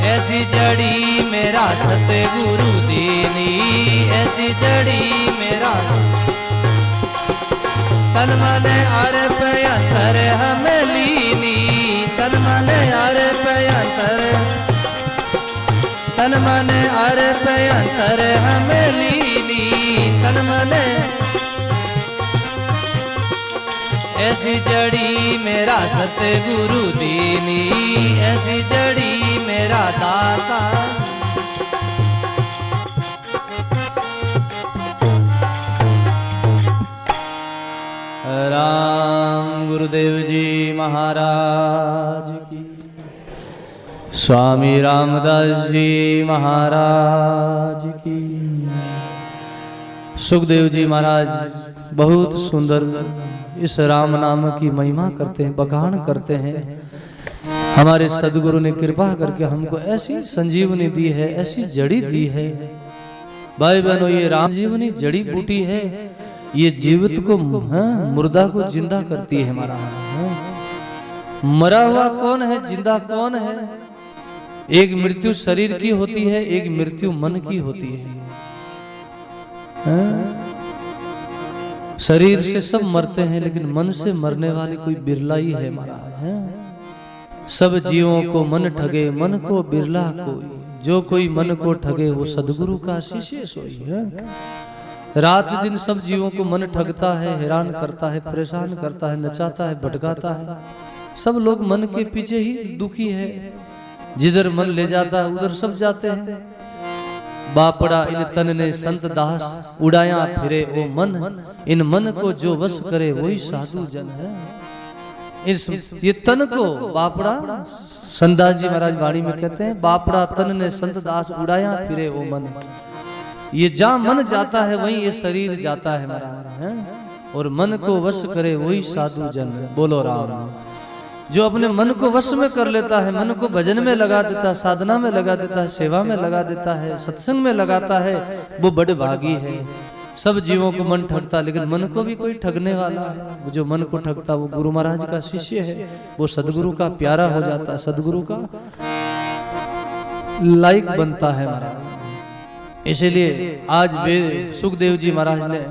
ऐसी जड़ी मेरा सतगुरु दीनी, ऐसी जड़ी मेरा तन मन अर्प अंतर हम लीनी, तन मन अर्प अंतर, तन मन अर्प अंतर हम लीनी, तन मन, ऐसी जड़ी मेरा सतगुरु दीनी, ऐसी जड़ी मेरा दाता। राम गुरुदेव जी महाराज की, स्वामी रामदास जी महाराज की। सुखदेव जी महाराज बहुत सुंदर इस राम नाम की महिमा करते हैं, बखान करते हैं। हमारे सदगुरु ने कृपा करके हमको ऐसी संजीवनी दी है, ऐसी जड़ी दी है। भाई बहनों, ये राम जीवनी जड़ी बूटी है, ये जीवित को मुर्दा को जिंदा करती है। हमारा मरा हुआ कौन है, जिंदा कौन है? एक मृत्यु शरीर की होती है, एक मृत्यु मन की होती है। शरीर से सब मरते हैं, लेकिन मन से मरने वाले कोई बिरला ही है महाराज। सब जीवों को मन ठगे, मन को बिरला कोई, जो कोई मन को ठगे वो सदगुरु का शिष्य सोई है। रात दिन सब जीवों को मन ठगता है, हैरान करता है, परेशान करता है, नचाता है, भटकाता है। सब लोग मन के पीछे ही दुखी है, जिधर मन ले जाता है उधर सब जाते हैं। बापड़ा इन तन ने संत दास, उड़ाया फिरे वो मन, इन मन को जो वश करे वही साधु जन है। इस ये तन को बापड़ा, संतदास जी महाराज वाणी में कहते हैं, बापड़ा तन ने संत दास, उड़ाया फिरे वो मन। ये जहाँ मन जाता है वहीं ये शरीर जाता है महाराज, और मन को वश करे वही साधु जन। बोलो राम। जो अपने मन को वश में कर लेता है, मन को भजन में लगा देता है, साधना में लगा देता है, सेवा में लगा देता है, सत्संग में लगाता है, वो बड़े भागी है। सब जीवों को मन ठगता, लेकिन मन को भी कोई ठगने वाला है। वो जो मन को ठगता वो गुरु महाराज का शिष्य है, वो सदगुरु का प्यारा हो जाता है, सदगुरु का लायक बनता है महाराज। इसीलिए आज सुखदेव जी महाराज ने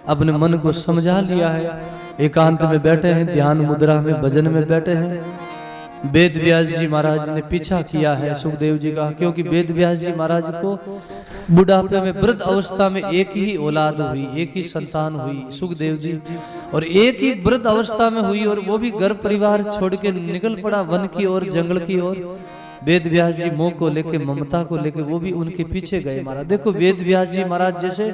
अपने मन को समझा लिया है। एकांत में बैठे हैं, ध्यान मुद्रा में, भजन में बैठे हैं। वेद व्यास जी महाराज ने पीछा किया है सुखदेव जी का, क्योंकि वेद व्यास जी महाराज को बुढ़ापे में, वृद्ध अवस्था में एक ही औलाद हुई, एक ही संतान हुई सुखदेव जी, और एक ही वृद्ध अवस्था में हुई, और वो भी घर परिवार छोड़ के निकल पड़ा वन की ओर, जंगल की ओर। वेद व्यास जी मोह को लेके, ममता को लेके वो भी उनके पीछे गए महाराज। देखो वेद व्यास जी महाराज जैसे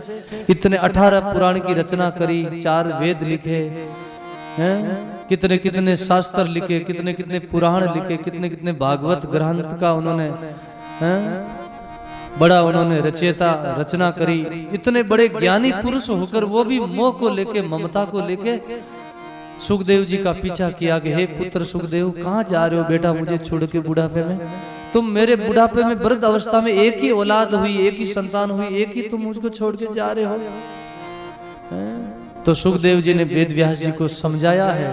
इतने 18 पुराण की रचना करी, 4 वेद लिखे हैं, कितने कितने शास्त्र लिखे, कितने कितने पुराण लिखे, कितने कितने भागवत ग्रंथ का उन्होंने बड़ा उन्होंने रचना करी। इतने बड़े ज्ञानी पुरुष होकर वो भी मोह को लेके, ममता को लेके सुखदेव जी का पीछा किया कि हे पुत्र सुखदेव, कहाँ जा रहे हो बेटा मुझे छोड़ के बुढ़ापे में? तुम मेरे बुढ़ापे में, वृद्ध अवस्था में एक ही औलाद हुई, एक ही संतान हुई, एक ही तुम मुझको छोड़ के जा रहे हो। तो सुखदेव जी ने वेद व्यास जी को समझाया है,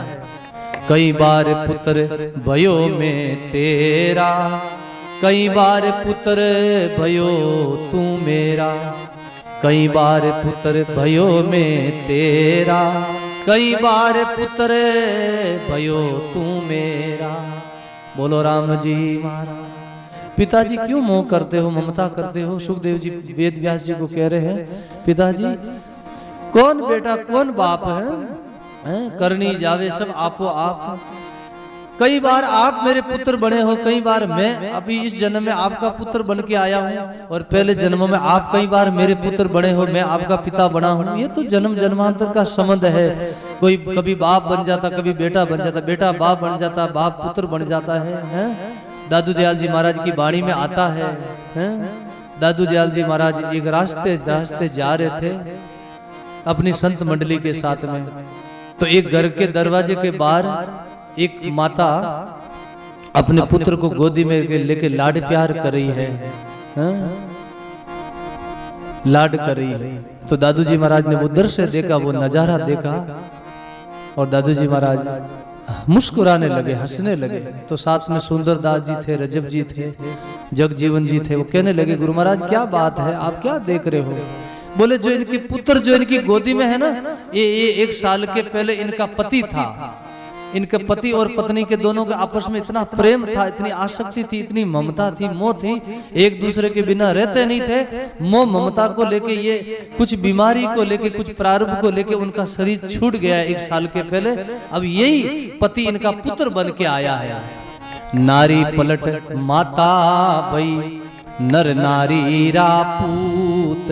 कई बार पुत्र भयो में तेरा, कई बार पुत्र भयो तू मेरा, कई बार पुत्र भयो में तेरा, कई बार पुत्र भयो तू मेरा। बोलो राम जी महाराज। पिताजी क्यों मोह करते हो, ममता करते हो? सुखदेव जी वेद व्यास जी को कह रहे हैं, पिताजी कौन बेटा कौन बाप है? करनी जावे सब आपो आप। कई बार आप मेरे पुत्र बने हो, कई बार मैं अभी इस जन्म में आपका पुत्र बन के आया हूँ, और पहले जन्मों में आप कई बार मेरे पुत्र बने हो, मैं आपका पिता बना हूँ। ये तो जन्म जन्मांतर का संबंध है। कोई कभी बाप बन जाता, कभी बेटा बन जाता, बेटा बाप बन जाता, बाप पुत्र बन जाता है? दादू दयाल जी महाराज की वाणी में आता है, दादू दयाल जी महाराज एक रास्ते जा रहे थे अपनी संत मंडली के साथ में, तो एक घर के दरवाजे के बाहर एक माता अपने पुत्र को गोदी में लेके लाड प्यार कर रही है, लाड कर रही है। तो दादू जी महाराज ने उधर से देखा, वो नजारा देखा, और दादू जी महाराज मुस्कुराने लगे, हंसने लगे। तो साथ में सुंदरदास जी थे, रजब जी थे, जगजीवन जी थे। वो कहने लगे, गुरु महाराज क्या बात है, आप क्या देख रहे हो? बोले जो इनके पुत्र जो इनकी गोदी में है ना, ये 1 साल के पहले इनका पति था। इनके पति और पत्नी के दोनों के आपस में इतना प्रेम था, इतनी आसक्ति थी, इतनी ममता थी, मोह थी, एक दूसरे के बिना रहते नहीं थे। मोह ममता को लेके, ये कुछ बीमारी को लेके, कुछ प्रारब्ध को लेके उनका शरीर छूट गया 1 साल के पहले। अब यही पति इनका पुत्र बन के आया है। नारी पलट माता भई, नर नारी रापूत,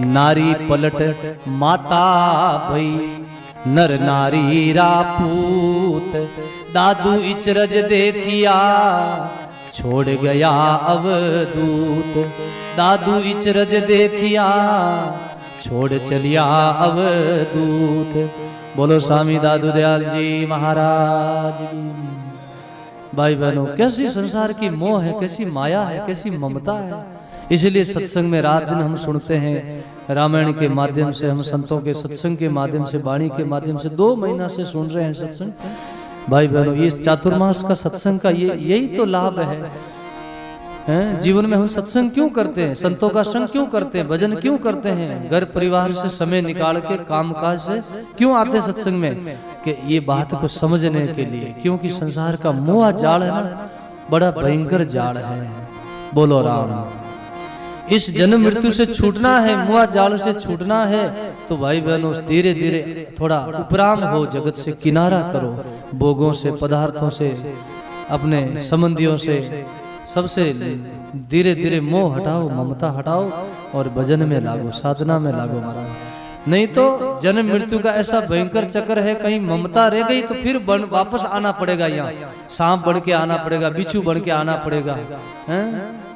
नारी पलट माता भई, नर नारी रापूत। दादू इचरज देखिया, छोड़ गया अवधूत। दादू इचरज देखिया, छोड़ चलिया अवधूत। बोलो स्वामी दादू दयाल जी महाराज की। भाई बहनों, कैसी संसार की मोह है, कैसी माया है, कैसी ममता है। इसलिए सत्संग में रात दिन हम सुनते हैं, रामायण के माध्यम से, हम संतों के सत्संग के माध्यम से, वाणी के माध्यम से 2 महीना से सुन रहे हैं सत्संग। भाई बहनों, ये चातुर्मास का सत्संग का यही तो लाभ है। जीवन में हम सत्संग क्यों करते हैं, संतों का संग क्यों करते हैं, भजन क्यों करते हैं? घर परिवार से समय निकाल के, कामकाज से क्यों आते सत्संग में? कि ये बात को समझने के लिए, क्योंकि संसार का मोह जाल है ना, बड़ा भयंकर जाल है। बोलो राम। इस जन्म मृत्यु से छूटना है, मुआ जाल से छूटना है, तो भाई बहनों धीरे धीरे थोड़ा उपराम हो, जगत से किनारा करो, भोगों से, पदार्थों से, अपने संबंधियों से, सबसे धीरे धीरे मोह हटाओ, ममता हटाओ, और भजन में लागो, साधना में लागो महाराज। नहीं तो जन्म मृत्यु का ऐसा भयंकर चक्र है, कहीं ममता रह गई तो फिर वापस आना पड़ेगा, यहाँ सांप बन के आना पड़ेगा, बिच्छू बन के आना पड़ेगा।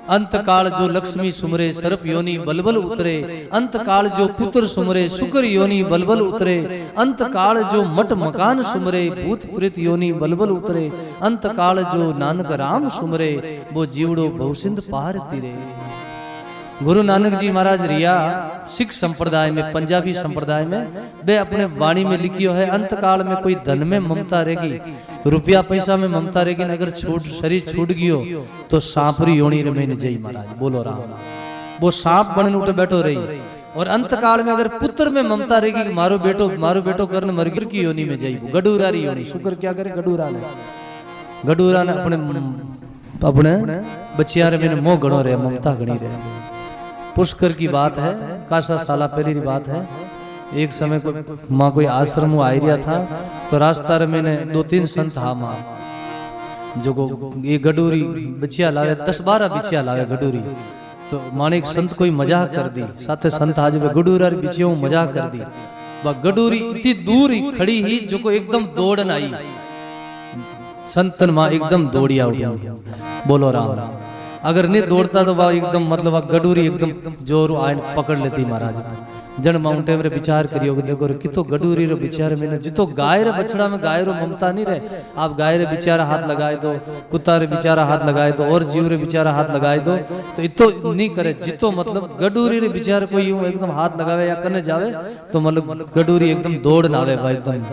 अंत काल जो लक्ष्मी सुमरे, सर्प योनि बलबल उतरे। अंत काल जो पुत्र सुमरे, शुक्र योनि बलबल उतरे। अंत काल जो मठ मकान सुमरे, भूत प्रेत योनि बलबल उतरे। अंत काल जो नानक राम सुमरे, वो जीवड़ो भवसिंध पार तिरे। गुरु नानक जी महाराज रिया सिख संप्रदाय में, पंजाबी संप्रदाय में, वे अपने वाणी में लिखियो है, अंत काल में कोई धन में ममता रहेगी, रुपया पैसा में ममता रहेगी, अगर शरीर छूट गयो तो सांपरी योनि रमेन जई महाराज। बोलो राम। वो सांप बनने उठे बैठो रही। और अंत काल में अगर पुत्र में ममता रहेगी, मारो बेटो करने मरगिर की योनि में जाई, गडूरारी योनि। शुक्र क्या करे, गडूरा ने अपने बच्चिया रे मैंने मोह गणो रहे, ममता गणी रहे। पुष्कर की बात है, कासा साला पहली की बात है। एक समय को माँ कोई आश्रम आई रिया था, तो रास्ता रे मैंने 2-3 संत हा माँ जो को ये गडूरी बचिया लावे, 10-12 बिछिया लावे गडूरी। तो माने एक संत कोई मजाक कर दी, साथे संत आज वे गडूरा बिछियों मजाक कर दी। वह गडूरी इतनी दूर ही खड़ी ही जो को एकदम दौड़न आई, संतन माँ एकदम दौड़िया उठी। बोलो राम। अगर नहीं दौड़ता तो वह एकदम मतलब वह गडूरी एकदम जोर आयन पकड़ लेती महाराज। जन माउंट एवरे विचार करियो देखो कितो गडूरी रो विचार में जितो गाय रे बछड़ा में गाय रो ममता नहीं रहे। आप गाय रे बेचारा हाथ लगाए दो, कुत्ता रे बेचारा हाथ लगाए दो, और जीव रे बेचारा हाथ लगाए दो तो इतो नहीं करे। जितो मतलब गडूरी रे बेचारा कोई यूं एकदम हाथ लगावे या करने जावे तो मतलब गडूरी एकदम दौड़ ना आवे भाई। एकदम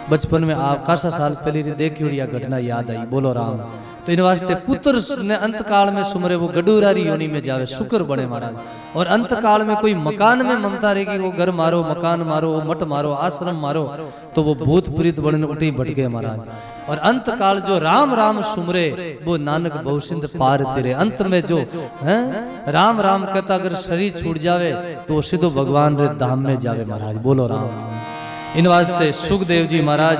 बचपन में आप कासा साल पहले देखी या घटना याद आई। बोलो राम। तो इन वास्ते पुत्र ने अंत काल में सुमरे वो गडूरारी योनि में जावे शुक्र बने महाराज। और अंत काल में कोई मकान में ममता रहेगी, वो घर मारो, मकान मारो, मठ मारो, आश्रम मारो तो वो भूत प्रीत बने उठी भटके महाराज। और अंत काल जो राम राम सुमरे वो नानक बहुसिंध पार तिरे। अंत में जो है राम राम कहता अगर शरीर छूट जावे तो सीधो भगवान रे धाम में जावे महाराज। बोलो राम। इन वास्ते सुखदेव जी महाराज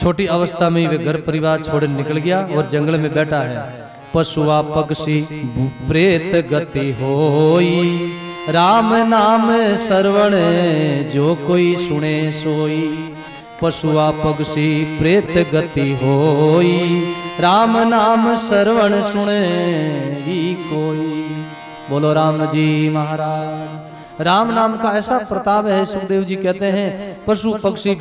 छोटी अवस्था में ही वे घर परिवार छोड़ निकल गया और जंगल में बैठा है। पशुआ पक्षी प्रेत गति होई, राम नाम श्रवण जो कोई सुने सोई। पशुआ पक्षी प्रेत गति होई, राम नाम श्रवण सुने ही कोई। बोलो राम जी महाराज। राम नाम का ऐसा प्रताप है। सुखदेव जी कहते हैं पशु पक्षी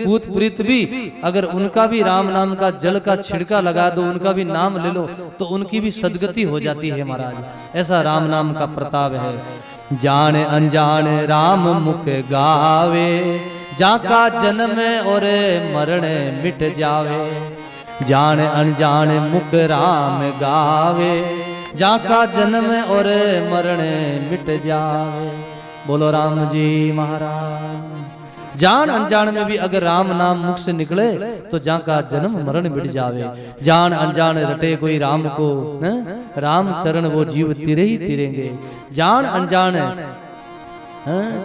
भूत प्रीत भी अगर उनका भी राम नाम का जल का छिड़का लगा दो, उनका भी नाम ले लो तो उनकी भी सदगति हो जाती है महाराज। ऐसा राम नाम का प्रताप है। जाने अनजाने राम मुख गावे, जाका जन्म और मरण मिट जावे। जाने अनजाने मुख राम गावे, जाका जन्म और मरण मिट जावे। बोलो राम जी महाराज। जान अनजान में भी अगर राम नाम मुख से निकले तो जहाँ का जन्म मरण मिट जावे। जान अनजान रटे कोई राम को न? राम शरण वो जीव तिरे ही तिरेंगे। जान अनजान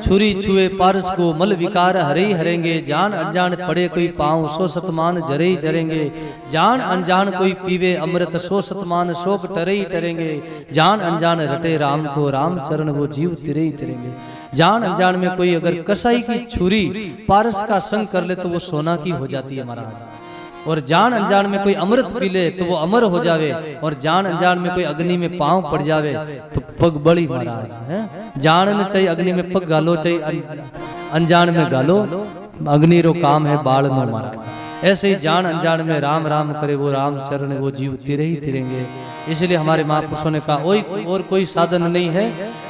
छुरी छुए पारस को मल विकार हरे ही हरेंगे। जान अनजान पड़े कोई पाँव सो सतमान जरे ही जरेंगे। जान अनजान कोई पीवे अमृत सो सतमान शोक टरे ही टरेंगे। जान अनजान रटे राम को राम चरण वो जीव तिरे ही तिरेंगे। जान अनजान में कोई अगर कसाई की छुरी पारस का संग कर ले तो वो सोना की हो जाती है महाराज। और जान अनजान में कोई अमृत पी ले तो वो अमर हो जावे। और जान अनजान में कोई अग्नि में पांव पड़ जावे तो पग बड़ी महाराज है। जान न चाहिए अग्नि में पग गालो, चाहिए अनजान में गालो, अग्नि रो काम है बाल में महाराज। ऐसे ही जान अनजान में राम राम करे वो राम चरण वो जीव तिरे ही तिरेंगे। इसलिए हमारे महापुरुषों ने कहा और कोई साधन नहीं है।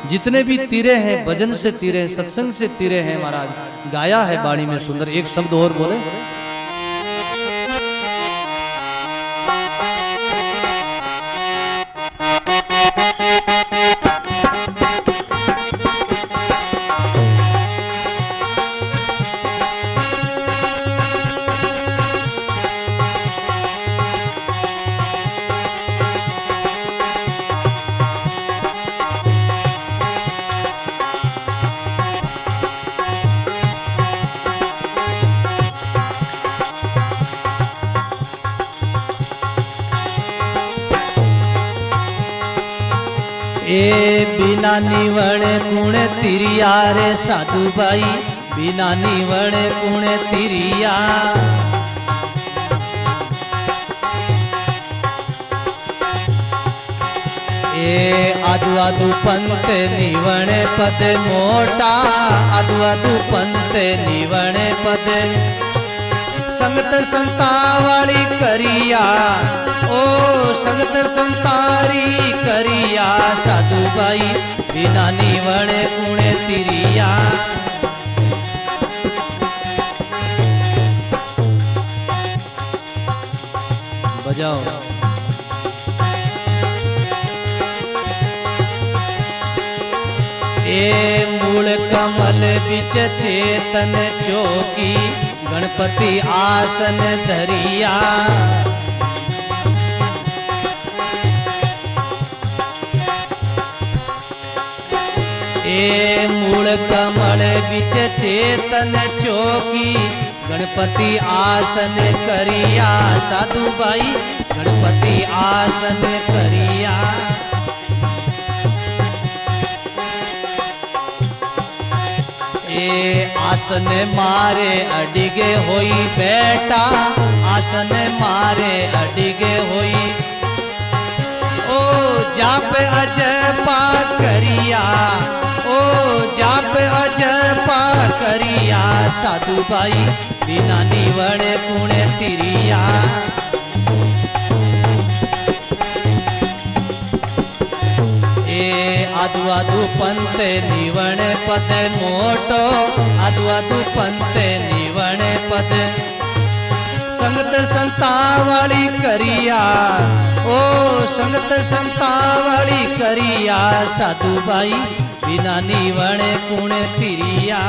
जितने भी तीरे हैं भजन से तीरे, सत्संग से तीरे हैं महाराज। गाया है वाणी में सुंदर। एक शब्द और बोले। ए बिना निवण कुण तिरिया रे साधु भाई, बिना निवण कुण तिरिया। ए आदु आदु पंत निवण पद मोटा, आदु आदु पंत निवण पद। संगत संतावली करिया, ओ संगत संतारी करिया। साधु भाई बिना निवण कुण तिरिया। बजाओ। ए मूल कमल बिच चेतन चौकी, गणपति आसन धरिया। ए मूल कमल बिच चेतन चौकी, गणपति आसन करिया। साधु भाई गणपति आसन करिया। ए आसन मारे अडिगे होई बेटा, आसन मारे अडिगे होई। ओ जाप अजपा करिया, ओ जाप अजपा करिया, साधु भाई बिना निवण पुण्य तिरिया। आदु आदु पंथ निवण पद मोटो, आदु आदु पंथ निवण पद। संगत संतावली करिया, ओ संगत संतावली करिया, साधु भाई बिना निवण पुण्य तिरिया।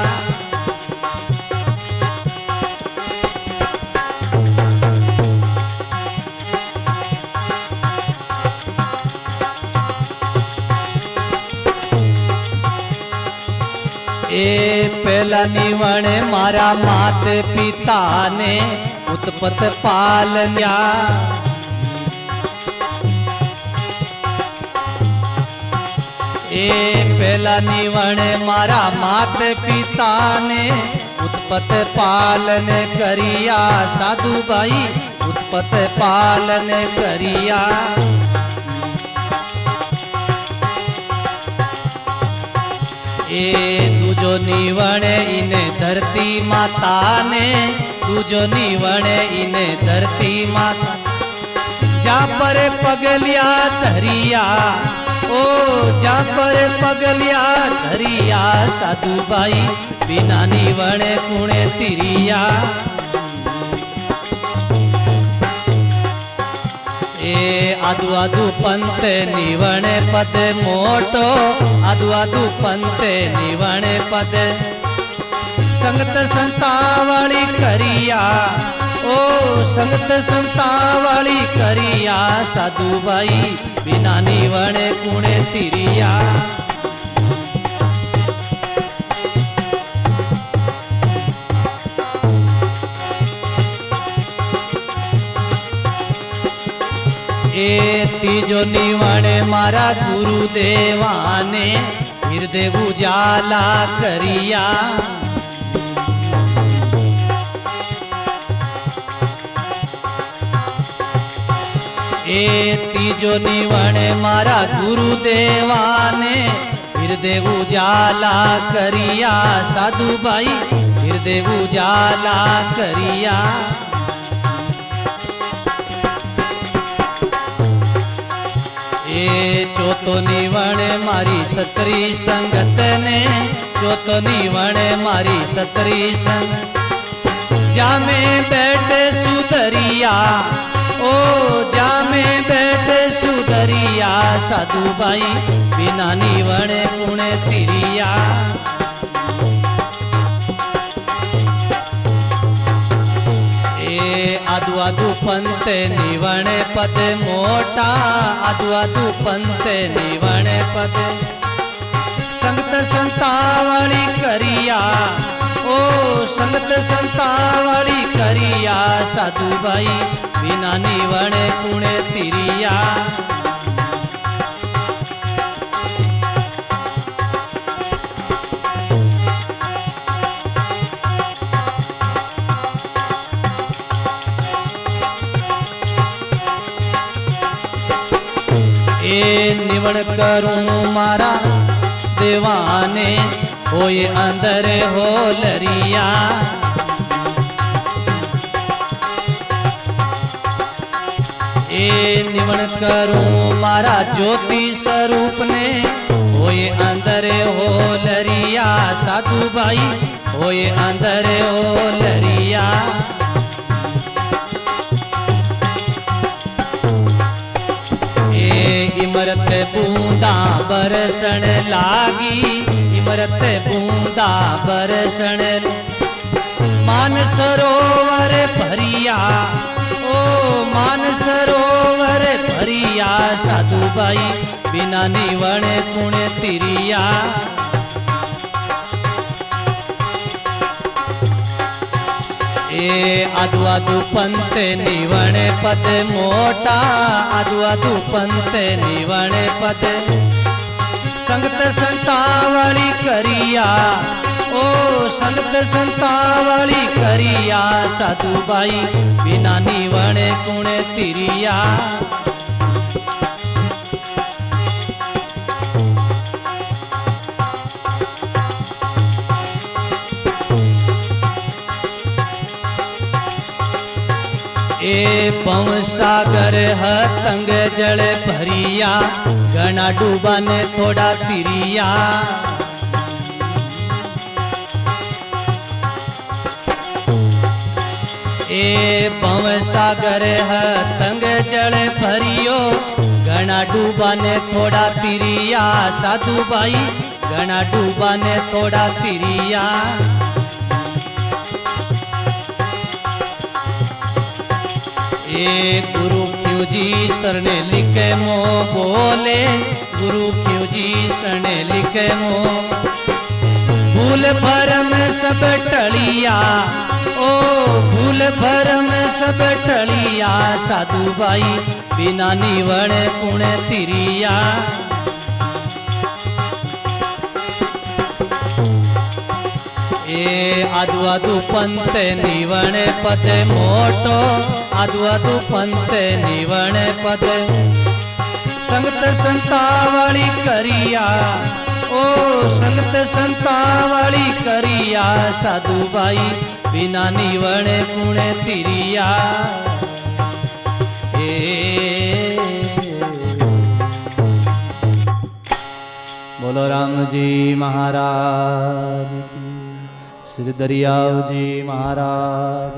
ए पहला निवण मारा मात पिता ने उत्पत पालन्या। ए पहला निवण मारा मात पिता ने उत्पत पालन करिया, साधु भाई उत्पत पालन करिया। ए दूजो निवण इने धरती माता ने, दूजो निवण इने धरती माता। जा पर पगलिया धरिया, ओ जा पर पगलिया धरिया, साधु भाई बिना निवण पुण्य तिरिया। ए आदु आदु पंथ निवण पद मोटो, आदु आदु पंथ निवण पद। संगत संतावली करिया, ओ संगत संतावली करिया, साधु भाई बिना निवण पुण्य तिरिया। ए तीजो निवण मारा गुरुदेवा ने हृदय उजाला करिया। ए तीजो निवण मारा गुरुदेवा ने हृदय उजाला करिया, साधु भाई हृदय उजाला करिया। ए चौथो निवण मारी सतरी संगत ने, चौथो निवण मारी सतरी संग। जामे बैठे सुधरिया, ओ जामे बैठे सुधरिया, साधु भाई बिना निवण पुण्य तिरिया। आदु आदु पंथ निवण पद मोटा, आदु आदु पंथ निवण पद। संगत संतावली करिया, ओ संगत संतावली करिया, साधु भाई बिना निवण पुण्य तिरिया। ए निवण करूं मारा देवाने, होए अंदर हो लरिया। ए निवण करूं मारा ज्योति स्वरूप ने, होए अंदर हो लरिया, साधु भाई होए अंदर हो लरिया। इमरत बूंदा बरसण लागी, इमरत बूंदा बरसण। मान सरोवर भरिया, ओ मान सरोवर भरिया, साधु भाई बिना निवण पुण्य तिरिया। ए आदु आदु पंथ निवण पद मोटा, आदु आदु पंथ निवण पद। संगत संतावली करिया, ओ संगत संतावली करिया, साधु भाई बिना निवण पुण्य तिरिया। ए पव सागर हतंग जल भरिया घना डूबा ने थोड़ा तिरिया ए पव सागर हतंग जल भरियो घना डूबा ने थोड़ा तिरिया साधु भाई घना डूबा ने थोड़ा तिरिया ए गुरु क्यों जी सरने लिखे मो बोले गुरु क्यों जी सरने लिखे मो भूल भरम सब टलिया ओ भूल भरम सब टलिया साधु भाई बिना निवण पुण तिरिया ए आदु आदु पंत निवण पद मोटो आदु आदु पंत निवण पद संगत संतावली करिया ओ संगत संतावली करिया साधु भाई बिना निवण पुण तिरिया बोलो राम जी महाराज की श्री दरियाव जी महाराज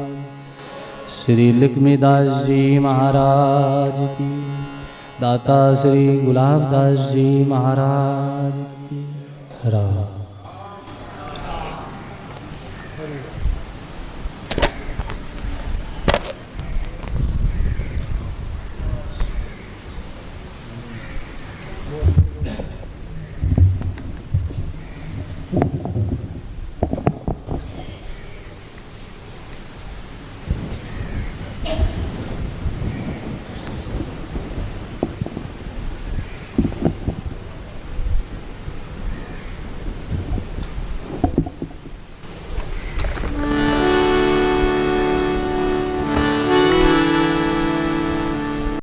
श्री लक्ष्मीदास जी महाराज की दाता श्री गुलाबदास जी महाराज की राम।